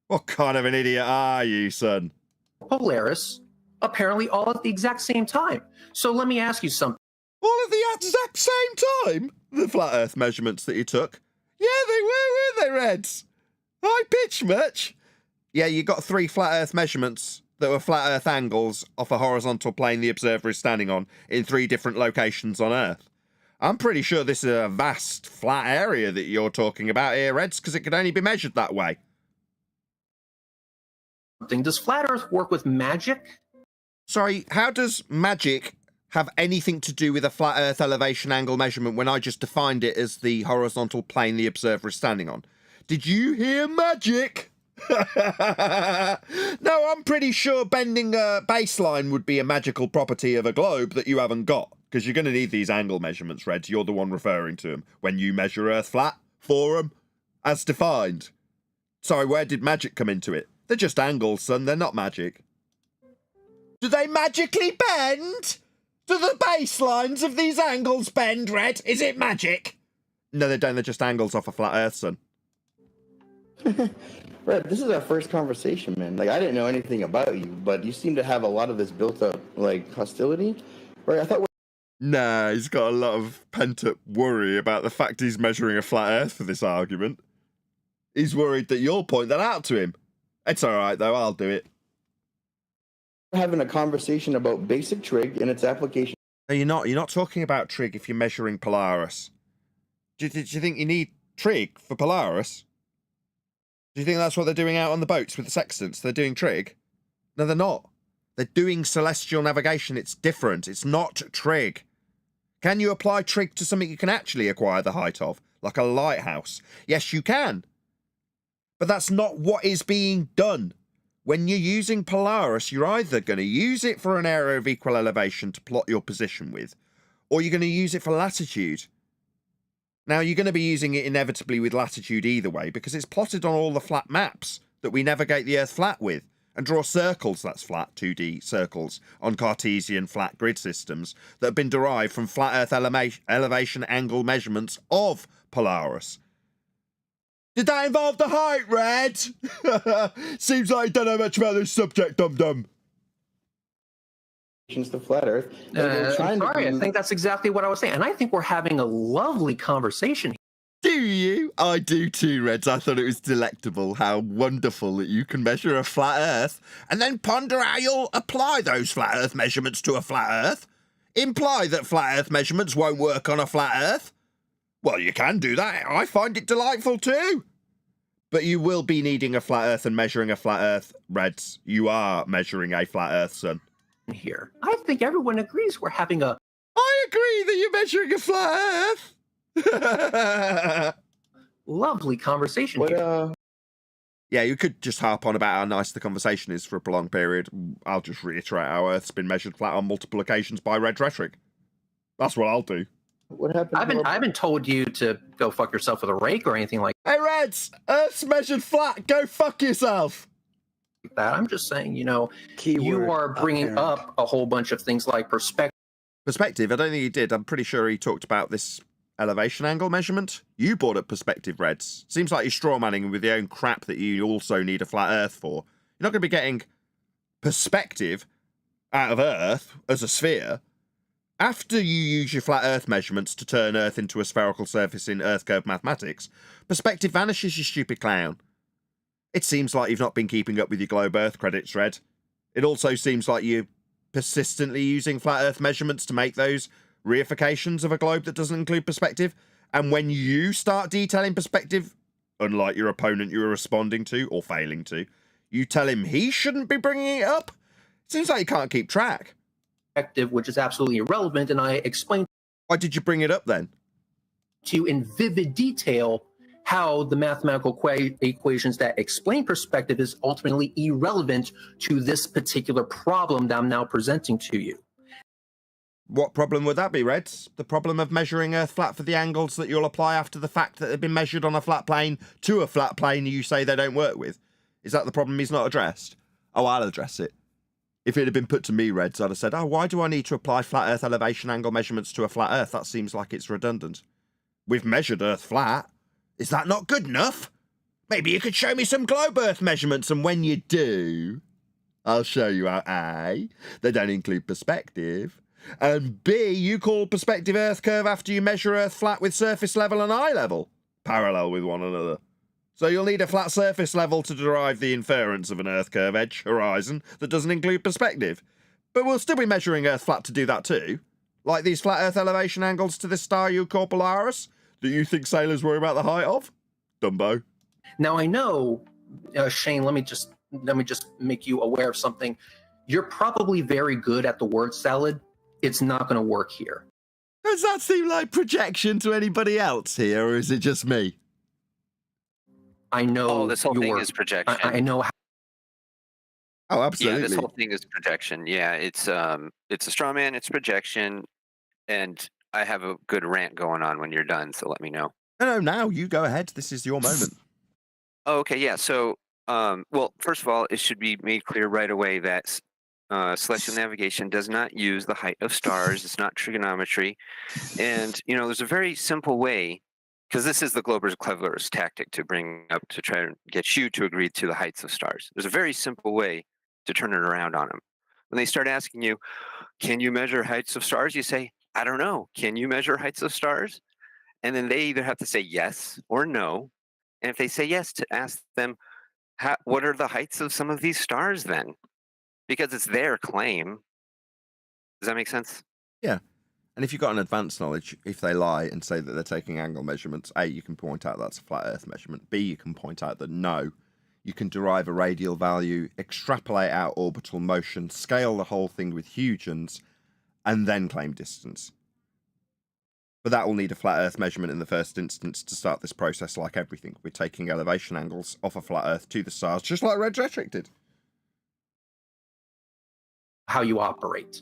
What kind of an idiot are you, son? Polaris, apparently all at the exact same time. So let me ask you something. All at the exact same time? The flat Earth measurements that you took? Yeah, they were, weren't they, Reds? High pitch much? Yeah, you got 3 flat Earth measurements that were flat Earth angles off a horizontal plane the observer is standing on in 3 different locations on Earth. I'm pretty sure this is a vast flat area that you're talking about here, Reds, because it could only be measured that way. Does flat Earth work with magic? Sorry, how does magic have anything to do with a flat Earth elevation angle measurement when I just defined it as the horizontal plane the observer is standing on? Did you hear magic? No, I'm pretty sure bending a baseline would be a magical property of a globe that you haven't got, because you're going to need these angle measurements, Reds. You're the one referring to them when you measure Earth flat for them, as defined. Sorry, where did magic come into it? They're just angles, son. They're not magic. Do they magically bend? Do the baselines of these angles bend, Red? Is it magic? No, they don't. They're just angles off a flat Earth, son. Red, this is our first conversation, man. Like, I didn't know anything about you, but you seem to have a lot of this built up, like, hostility. Right? I thought. Nah, he's got a lot of pent-up worry about the fact he's measuring a flat Earth for this argument. He's worried that you'll point that out to him. It's all right, though. I'll do it. We're having a conversation about basic trig and its application. No, you're not. You're not talking about trig if you're measuring Polaris. Do you think you need trig for Polaris? Do you think that's what they're doing out on the boats with the sextants? They're doing trig? No, they're not. They're doing celestial navigation. It's different. It's not trig. Can you apply trig to something you can actually acquire the height of, like a lighthouse? Yes, you can. But that's not what is being done. When you're using Polaris, you're either going to use it for an area of equal elevation to plot your position with, or you're going to use it for latitude. Now, you're going to be using it inevitably with latitude either way, because it's plotted on all the flat maps that we navigate the Earth flat with, and draw circles, that's flat 2D circles, on Cartesian flat grid systems that have been derived from flat Earth elevation angle measurements of Polaris. Did that involve the height, Red? Seems like you don't know much about this subject, dum-dum. The flat Earth. Sorry, I think that's exactly what I was saying. And I think we're having a lovely conversation. Do you? I do too, Reds. I thought it was delectable how wonderful that you can measure a flat Earth and then ponder how you'll apply those flat Earth measurements to a flat Earth. Imply that flat Earth measurements won't work on a flat Earth. Well, you can do that. I find it delightful too. But you will be needing a flat Earth and measuring a flat Earth, Reds. You are measuring a flat Earth, son. Here, I think everyone agrees we're having a... I agree that you're measuring a flat Earth. Lovely conversation here. Yeah, you could just harp on about how nice the conversation is for a prolonged period. I'll just reiterate how Earth's been measured flat on multiple occasions by Rhetoric. That's what I'll do. What happened? I haven't told you to go fuck yourself with a rake or anything like Hey, Reds! Earth's measured flat. Go fuck yourself. that. I'm just saying, you Keyword are bringing up a whole bunch of things like perspective. Perspective? I don't think he did. I'm pretty sure he talked about this elevation angle measurement. You brought up perspective, Reds. Seems like you're strawmanning with your own crap that you also need a flat Earth for. You're not going to be getting perspective out of Earth as a sphere after you use your flat Earth measurements to turn Earth into a spherical surface in Earth curve mathematics. Perspective vanishes, you stupid clown. It seems like you've not been keeping up with your globe Earth credits, Red. It also seems like you're persistently using flat Earth measurements to make those reifications of a globe that doesn't include perspective. And when you start detailing perspective, unlike your opponent you were responding to, or failing to, you tell him he shouldn't be bringing it up? It seems like you can't keep track. Which is absolutely irrelevant, and I explained... Why did you bring it up then? To you in vivid detail how the mathematical equations that explain perspective is ultimately irrelevant to this particular problem that I'm now presenting to you. What problem would that be, Reds? The problem of measuring Earth flat for the angles that you'll apply after the fact that they've been measured on a flat plane to a flat plane you say they don't work with? Is that the problem he's not addressed? Oh, I'll address it. If it had been put to me, Reds, I'd have said, oh, why do I need to apply flat Earth elevation angle measurements to a flat Earth? That seems like it's redundant. We've measured Earth flat. Is that not good enough? Maybe you could show me some globe Earth measurements, and when you do, I'll show you how A, they don't include perspective, and B, you call perspective Earth curve after you measure Earth flat with surface level and eye level, parallel with one another. So you'll need a flat surface level to derive the inference of an Earth curve edge horizon that doesn't include perspective. But we'll still be measuring Earth flat to do that too. Like these flat Earth elevation angles to this star you call Polaris, that you think sailors worry about the height of? Dumbo. Now I know, Shane, let me just make you aware of something. You're probably very good at the word salad. It's not going to work here. Does that seem like projection to anybody else here, or is it just me? I know. Oh, this whole thing is projection. I know. Oh, absolutely. Yeah, this whole thing is projection. Yeah, it's a straw man. It's projection, and I have a good rant going on when you're done. So let me know. No, now you go ahead. This is your moment. Oh, okay, yeah. So, well, first of all, it should be made clear right away that celestial navigation does not use the height of stars. It's not trigonometry, and there's a very simple way. Because this is the Glober's cleverest tactic to bring up to try and get you to agree to the heights of stars. There's a very simple way to turn it around on them. When they start asking you, can you measure heights of stars? You say, I don't know. Can you measure heights of stars? And then they either have to say yes or no. And if they say yes, to ask them, what are the heights of some of these stars then? Because it's their claim. Does that make sense? Yeah. And if you've got an advanced knowledge, if they lie and say that they're taking angle measurements, A, you can point out that's a flat Earth measurement. B, you can point out that no, you can derive a radial value, extrapolate out orbital motion, scale the whole thing with Huygens, and then claim distance. But that will need a flat Earth measurement in the first instance to start this process. Like everything. We're taking elevation angles off a flat Earth to the stars, just like Rhetoric did. How you operate.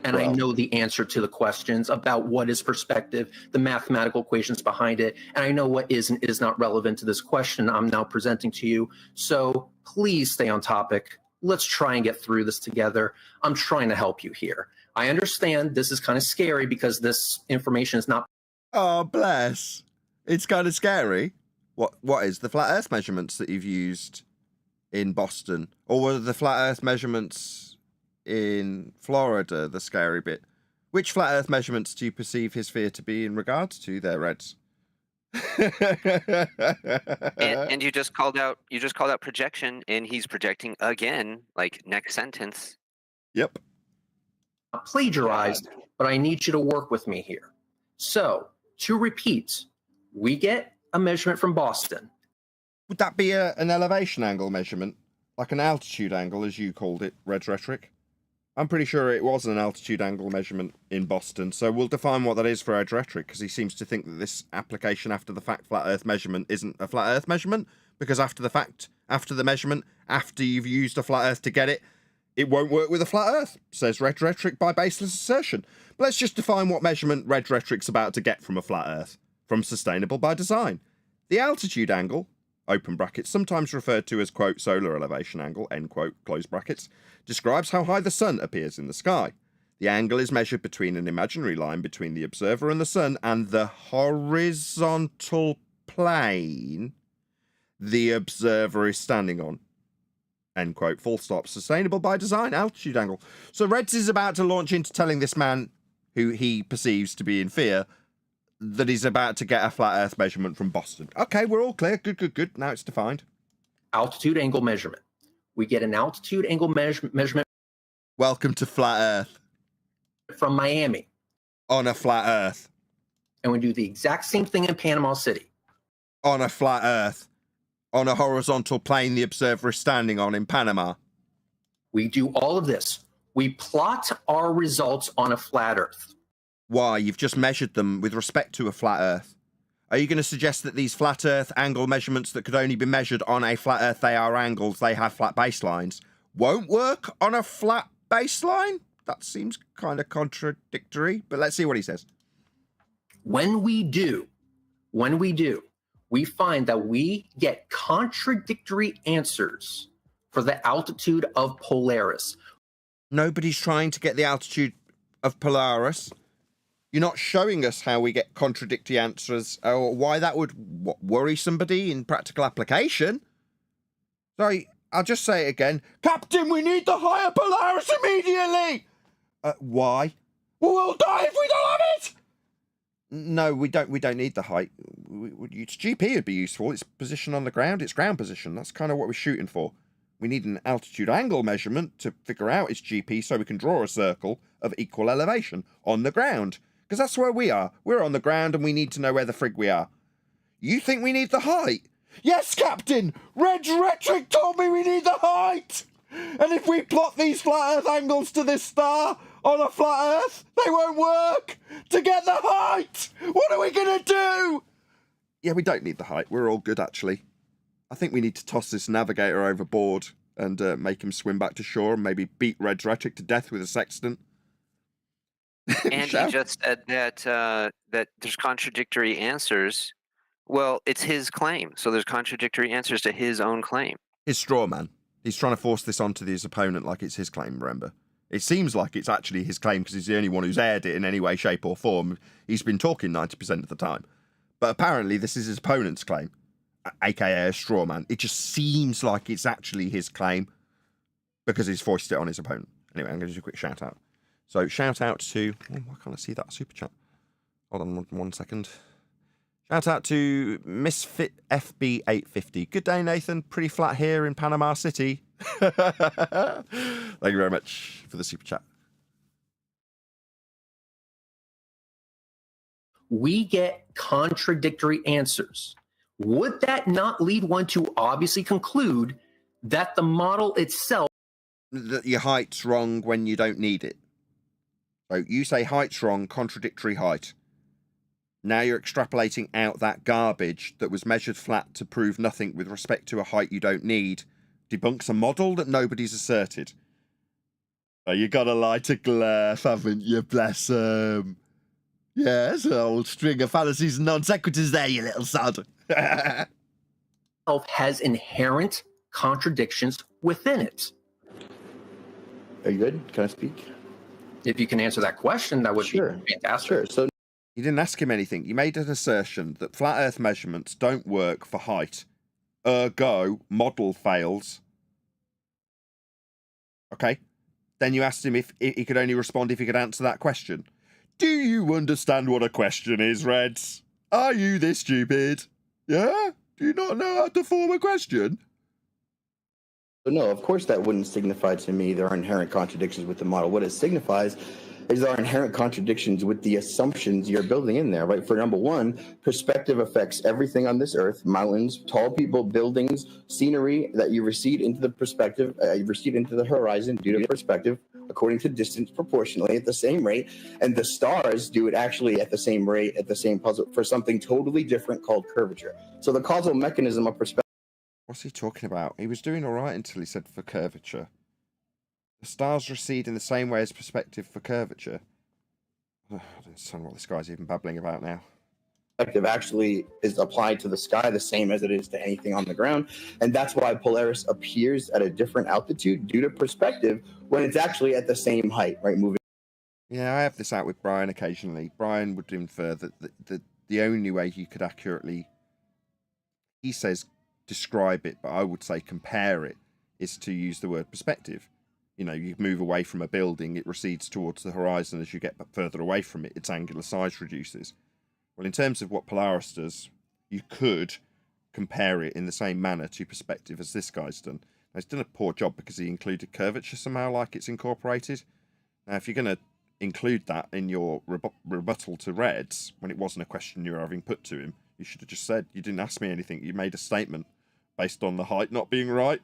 And I know the answer to the questions about what is perspective, the mathematical equations behind it, and I know what is and is not relevant to this question I'm now presenting to you. So please stay on topic. Let's try and get through this together. I'm trying to help you here. I understand this is kind of scary because this information is not... Oh, bless. It's kind of scary. What is the flat Earth measurements that you've used in Boston? Or were the flat Earth measurements in Florida the scary bit? Which flat Earth measurements do you perceive his fear to be in regards to there, Reds? and you just called out projection, and he's projecting again, like next sentence. Yep. Plagiarized, but I need you to work with me here. So, to repeat, we get a measurement from Boston. Would that be an elevation angle measurement? Like an altitude angle, as you called it, Rhetoric? I'm pretty sure it was an altitude angle measurement in Boston, so we'll define what that is for Rhetoric, because he seems to think that this application after the fact flat Earth measurement isn't a flat Earth measurement, because after the fact, after the measurement, after you've used a flat Earth to get it, it won't work with a flat Earth, says Rhetoric by baseless assertion. But let's just define what measurement Rhetoric's about to get from a flat Earth, from sustainable by design. The altitude angle, open brackets, sometimes referred to as, quote, solar elevation angle, end quote, close brackets, describes how high the sun appears in the sky. The angle is measured between an imaginary line between the observer and the sun and the horizontal plane the observer is standing on. End quote, full stop. Sustainable by design, altitude angle. So Reds is about to launch into telling this man, who he perceives to be in fear, that he's about to get a flat Earth measurement from Boston. Okay, we're all clear. Good. Now it's defined. Altitude angle measurement. We get an altitude angle measurement. Welcome to flat Earth. From Miami. On a flat Earth. And we do the exact same thing in Panama City. On a flat Earth. On a horizontal plane the observer is standing on in Panama. We do all of this. We plot our results on a flat Earth. Why? You've just measured them with respect to a flat Earth. Are you going to suggest that these flat Earth angle measurements that could only be measured on a flat Earth, they are angles, they have flat baselines, won't work on a flat baseline? That seems kind of contradictory, but let's see what he says. When we do, we find that we get contradictory answers for the altitude of Polaris. Nobody's trying to get the altitude of Polaris. You're not showing us how we get contradictory answers or why that would worry somebody in practical application. Sorry, I'll just say it again. Captain, we need the higher Polaris immediately! Why? Well, we'll die if we don't have it! No, we don't need the height. Its GP would be useful. Its position on the ground, its ground position. That's kind of what we're shooting for. We need an altitude angle measurement to figure out its GP so we can draw a circle of equal elevation on the ground. Because that's where we are. We're on the ground and we need to know where the frig we are. You think we need the height? Yes, Captain! Rhetoric told me we need the height! And if we plot these flat Earth angles to this star on a flat Earth, they won't work! To get the height! What are we gonna do? Yeah, we don't need the height. We're all good, actually. I think we need to toss this navigator overboard and make him swim back to shore and maybe beat Rhetoric to death with a sextant. And he just said that there's contradictory answers. Well, it's his claim, so there's contradictory answers to his own claim. His straw man. He's trying to force this onto his opponent like it's his claim, remember? It seems like it's actually his claim because he's the only one who's aired it in any way, shape or form. He's been talking 90% of the time. But apparently this is his opponent's claim, aka a straw man. It just seems like it's actually his claim because he's foisted it on his opponent. Anyway, I'm going to do a quick shout out. So shout out to... Oh, why can't I see that super chat? Hold on 1 second. Shout out to Misfit FB850. Good day, Nathan. Pretty flat here in Panama City. Thank you very much for the super chat. We get contradictory answers. Would that not lead one to obviously conclude that the model itself... That your height's wrong when you don't need it. So you say height's wrong, contradictory height. Now you're extrapolating out that garbage that was measured flat to prove nothing with respect to a height you don't need. Debunks a model that nobody's asserted. Oh, you got a lighter laugh, haven't you, bless 'em? Yes, an old string of fallacies and non sequiturs there, you little sod. has inherent contradictions within it. Are you good? Can I speak? If you can answer that question, that would be fantastic. Sure. So you didn't ask him anything. You made an assertion that flat Earth measurements don't work for height. Ergo, model fails. Okay. Then you asked him if he could only respond if he could answer that question. Do you understand what a question is, Reds? Are you this stupid? Yeah? Do you not know how to form a question? No, of course that wouldn't signify to me there are inherent contradictions with the model. What it signifies is there are inherent contradictions with the assumptions you're building in there, right? For number one, perspective affects everything on this earth, mountains, tall people, buildings, scenery that you recede into the perspective, you recede into the horizon due to perspective, according to distance proportionally at the same rate. And the stars do it actually at the same rate, at the same puzzle for something totally different called curvature. So the causal mechanism of perspective. What's he talking about? He was doing all right until he said for curvature. The stars recede in the same way as perspective for curvature. I don't understand what this guy's even babbling about now. Perspective actually is applied to the sky the same as it is to anything on the ground. And that's why Polaris appears at a different altitude due to perspective when it's actually at the same height, right? Moving. Yeah, I have this out with Brian occasionally. Brian would infer that the only way you could accurately, he says, describe it, but I would say compare it, is to use the word perspective. You know, you move away from a building, it recedes towards the horizon. As you get further away from it, its angular size reduces. Well, in terms of what Polaris does, you could compare it in the same manner to perspective as this guy's done. Now, he's done a poor job because he included curvature somehow, like it's incorporated. Now, if you're going to include that in your rebuttal to Reds, when it wasn't a question you were having put to him, you should have just said, you didn't ask me anything, you made a statement based on the height not being right.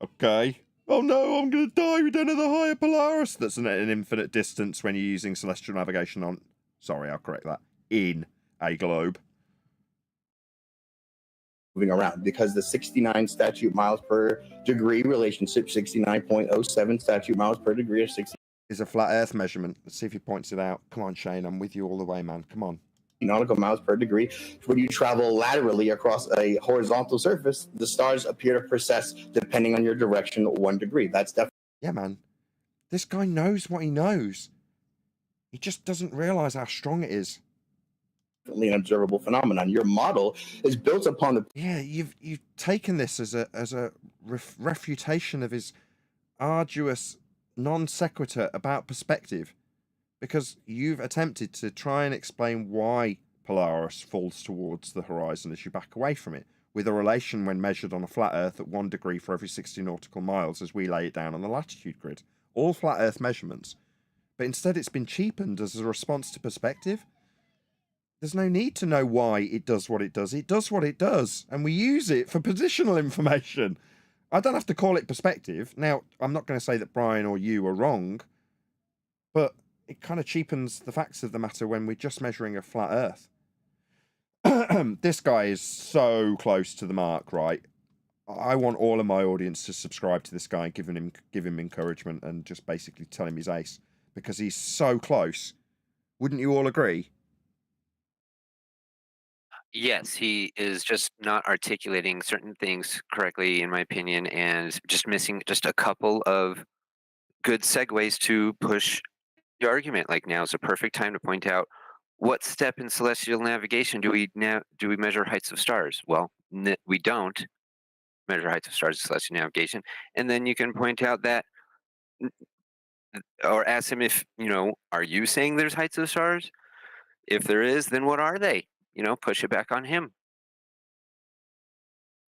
Okay. Oh no, I'm going to die, we don't have the higher Polaris. That's an infinite distance when you're using celestial navigation on... Sorry, I'll correct that. In a globe. Moving around, because the 69 statute miles per degree relationship, 69.07 statute miles per degree of 60... is a flat Earth measurement. Let's see if he points it out. Come on, Shane, I'm with you all the way, man. Come on. Nautical miles per degree. When you travel laterally across a horizontal surface, the stars appear to precess depending on your direction 1 degree. That's definitely... Yeah, man. This guy knows what he knows. He just doesn't realize how strong it is. An observable phenomenon. Your model is built upon the. Yeah, you've taken this as a refutation of his arduous non sequitur about perspective, because you've attempted to try and explain why Polaris falls towards the horizon as you back away from it, with a relation when measured on a flat Earth at 1 degree for every 60 nautical miles as we lay it down on the latitude grid. All flat Earth measurements. But instead it's been cheapened as a response to perspective. There's no need to know why it does what it does. It does what it does, and we use it for positional information. I don't have to call it perspective. Now, I'm not going to say that Brian or you are wrong, but it kind of cheapens the facts of the matter when we're just measuring a flat Earth. This guy is so close to the mark, right? I want all of my audience to subscribe to this guy and give him encouragement and just basically tell him he's ace, because he's so close. Wouldn't you all agree? Yes, he is just not articulating certain things correctly, in my opinion, and just missing just a couple of good segues to push the argument. Like, now is a perfect time to point out what step in celestial navigation do we measure heights of stars? Well, we don't measure heights of stars in celestial navigation, and then you can point out that, or ask him if, are you saying there's heights of stars? If there is, then what are they? Push it back on him.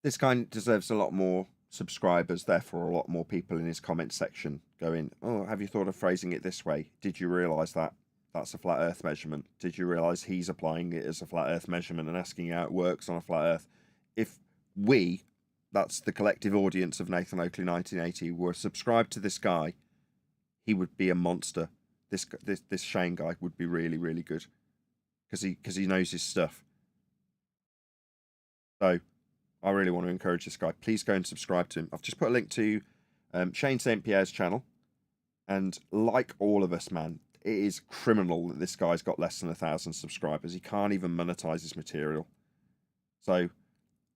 This guy deserves a lot more subscribers, therefore a lot more people in his comment section going, oh, have you thought of phrasing it this way? Did you realise that that's a flat Earth measurement? Did you realise he's applying it as a flat Earth measurement and asking how it works on a flat Earth? If we, that's the collective audience of Nathan Oakley 1980, were subscribed to this guy, he would be a monster. This Shane guy would be really, really good. Because he knows his stuff. So I really want to encourage this guy. Please go and subscribe to him. I've just put a link to Shane St. Pierre's channel. And like all of us, man, it is criminal that this guy's got less than 1,000 subscribers. He can't even monetize his material. So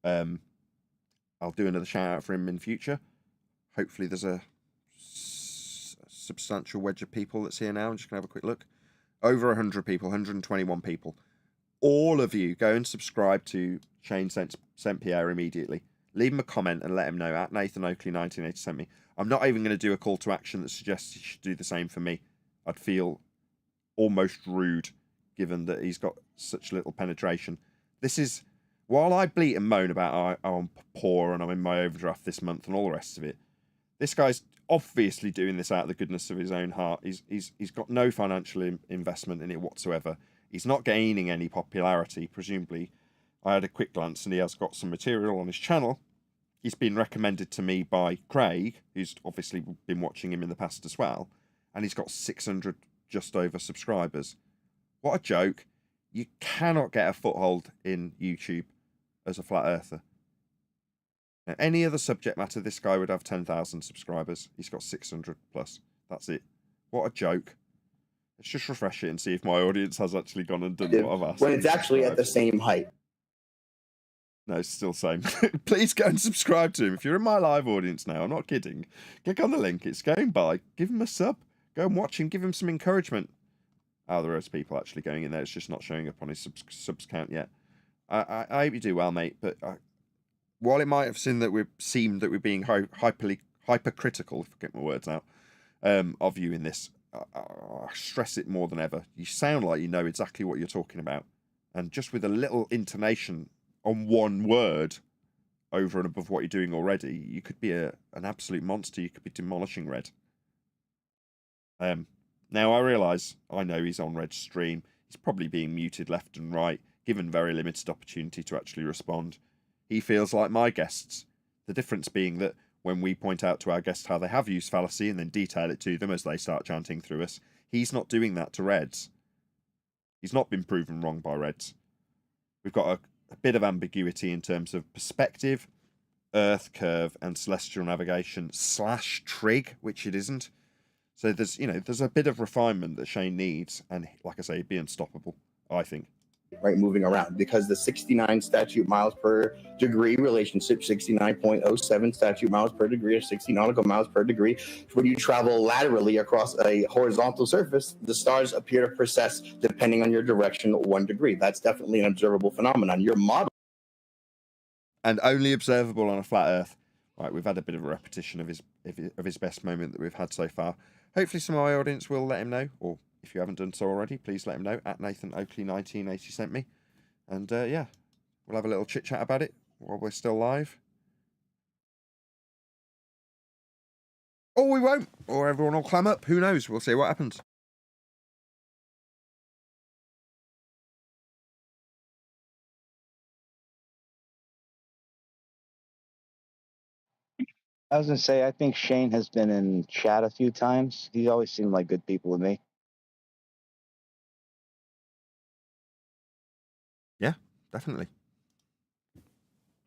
I'll do another shout out for him in future. Hopefully there's a substantial wedge of people that's here now. I'm just going to have a quick look. Over 100 people, 121 people. All of you go and subscribe to Shane St. Pierre immediately. Leave him a comment and let him know at Nathan Oakley 1980 sent me. I'm not even going to do a call to action that suggests he should do the same for me. I'd feel almost rude given that he's got such little penetration. This is, while I bleat and moan about how I'm poor and I'm in my overdraft this month and all the rest of it, this guy's obviously doing this out of the goodness of his own heart. He's got no financial investment in it whatsoever. He's not gaining any popularity, presumably. I had a quick glance and he has got some material on his channel. He's been recommended to me by Craig, who's obviously been watching him in the past as well, and he's got 600 just over subscribers. What a joke. You cannot get a foothold in YouTube as a flat earther. Now, any other subject matter, this guy would have 10,000 subscribers. He's got 600 plus. That's it. What a joke. Let's just refresh it and see if my audience has actually gone and done what I've asked. When it's actually at the same height. No, it's still the same. Please go and subscribe to him. If you're in my live audience now, I'm not kidding. Click on the link. It's going by. Give him a sub. Go and watch him. Give him some encouragement. Oh, there is people actually going in there. It's just not showing up on his subs count yet. I hope you do well, mate. But while it might have seemed that we're being hypercritical, if I get my words out, of you in this, I stress it more than ever. You sound like you know exactly what you're talking about. And just with a little intonation on one word over and above what you're doing already, you could be an absolute monster. You could be demolishing Red. Now I realise, I know he's on Red's stream. He's probably being muted left and right, given very limited opportunity to actually respond. He feels like my guests. The difference being that when we point out to our guests how they have used fallacy and then detail it to them as they start chanting through us, he's not doing that to Reds. He's not been proven wrong by Reds. We've got a bit of ambiguity in terms of perspective, Earth curve, and celestial navigation / trig, which it isn't. So there's a bit of refinement that Shane needs, and like I say, he'd be unstoppable, I think. right, moving around, because the 69 statute miles per degree relationship, 69.07 statute miles per degree or 60 nautical miles per degree, when you travel laterally across a horizontal surface, the stars appear to precess, depending on your direction, 1 degree. That's definitely an observable phenomenon. Your model. And only observable on a flat Earth. Right, we've had a bit of a repetition of his best moment that we've had so far. Hopefully some of my audience will let him know, or if you haven't done so already, please let him know, at Nathan Oakley 1980 sent me. And yeah, we'll have a little chit chat about it while we're still live. Or we won't, or everyone will clam up. Who knows? We'll see what happens. I was gonna say, I think Shane has been in chat a few times. He always seemed like good people to me. Yeah, definitely.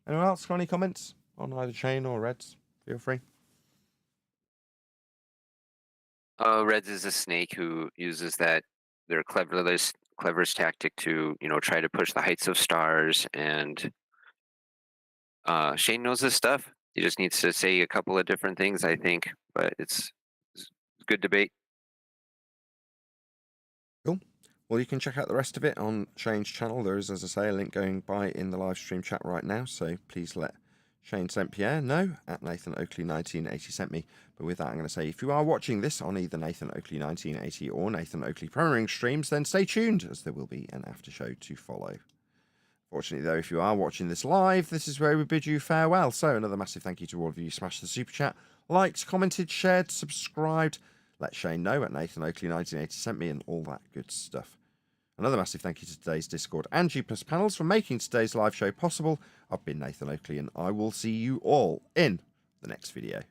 Anyone else got any comments on either Shane or Reds? Feel free. Reds is a snake who uses that their cleverest tactic to, you know, try to push the heights of stars. And Shane knows this stuff. He just needs to say a couple of different things, I think. But it's good debate. Cool. Well, you can check out the rest of it on Shane's channel. There is, as I say, a link going by in the live stream chat right now. So please let Shane St. Pierre know, at Nathan Oakley 1980 sent me. But with that, I'm going to say, if you are watching this on either Nathan Oakley 1980 or Nathan Oakley Premiering streams, then stay tuned, as there will be an after show to follow. Fortunately, though, if you are watching this live, this is where we bid you farewell. So another massive thank you to all of you. Smash the super chat, liked, commented, shared, subscribed. Let Shane know at Nathan Oakley 1980 sent me, and all that good stuff. Another massive thank you to today's Discord and G+ panels for making today's live show possible. I've been Nathan Oakley, and I will see you all in the next video.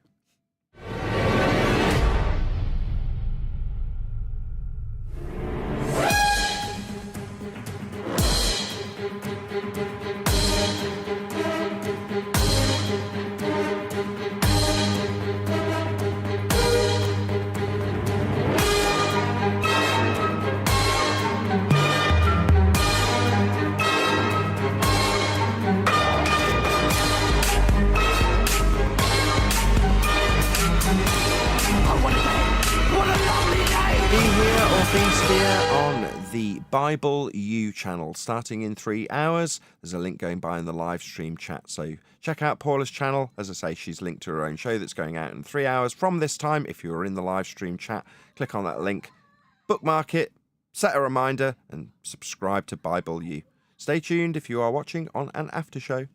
Bible U channel starting in 3 hours. There's a link going by in the live stream chat, so check out Paula's channel. As I say, she's linked to her own show that's going out in 3 hours from this time. If you're in the live stream chat, click on that link, bookmark it, set a reminder, and subscribe to Bible U. Stay tuned if you are watching on an after show.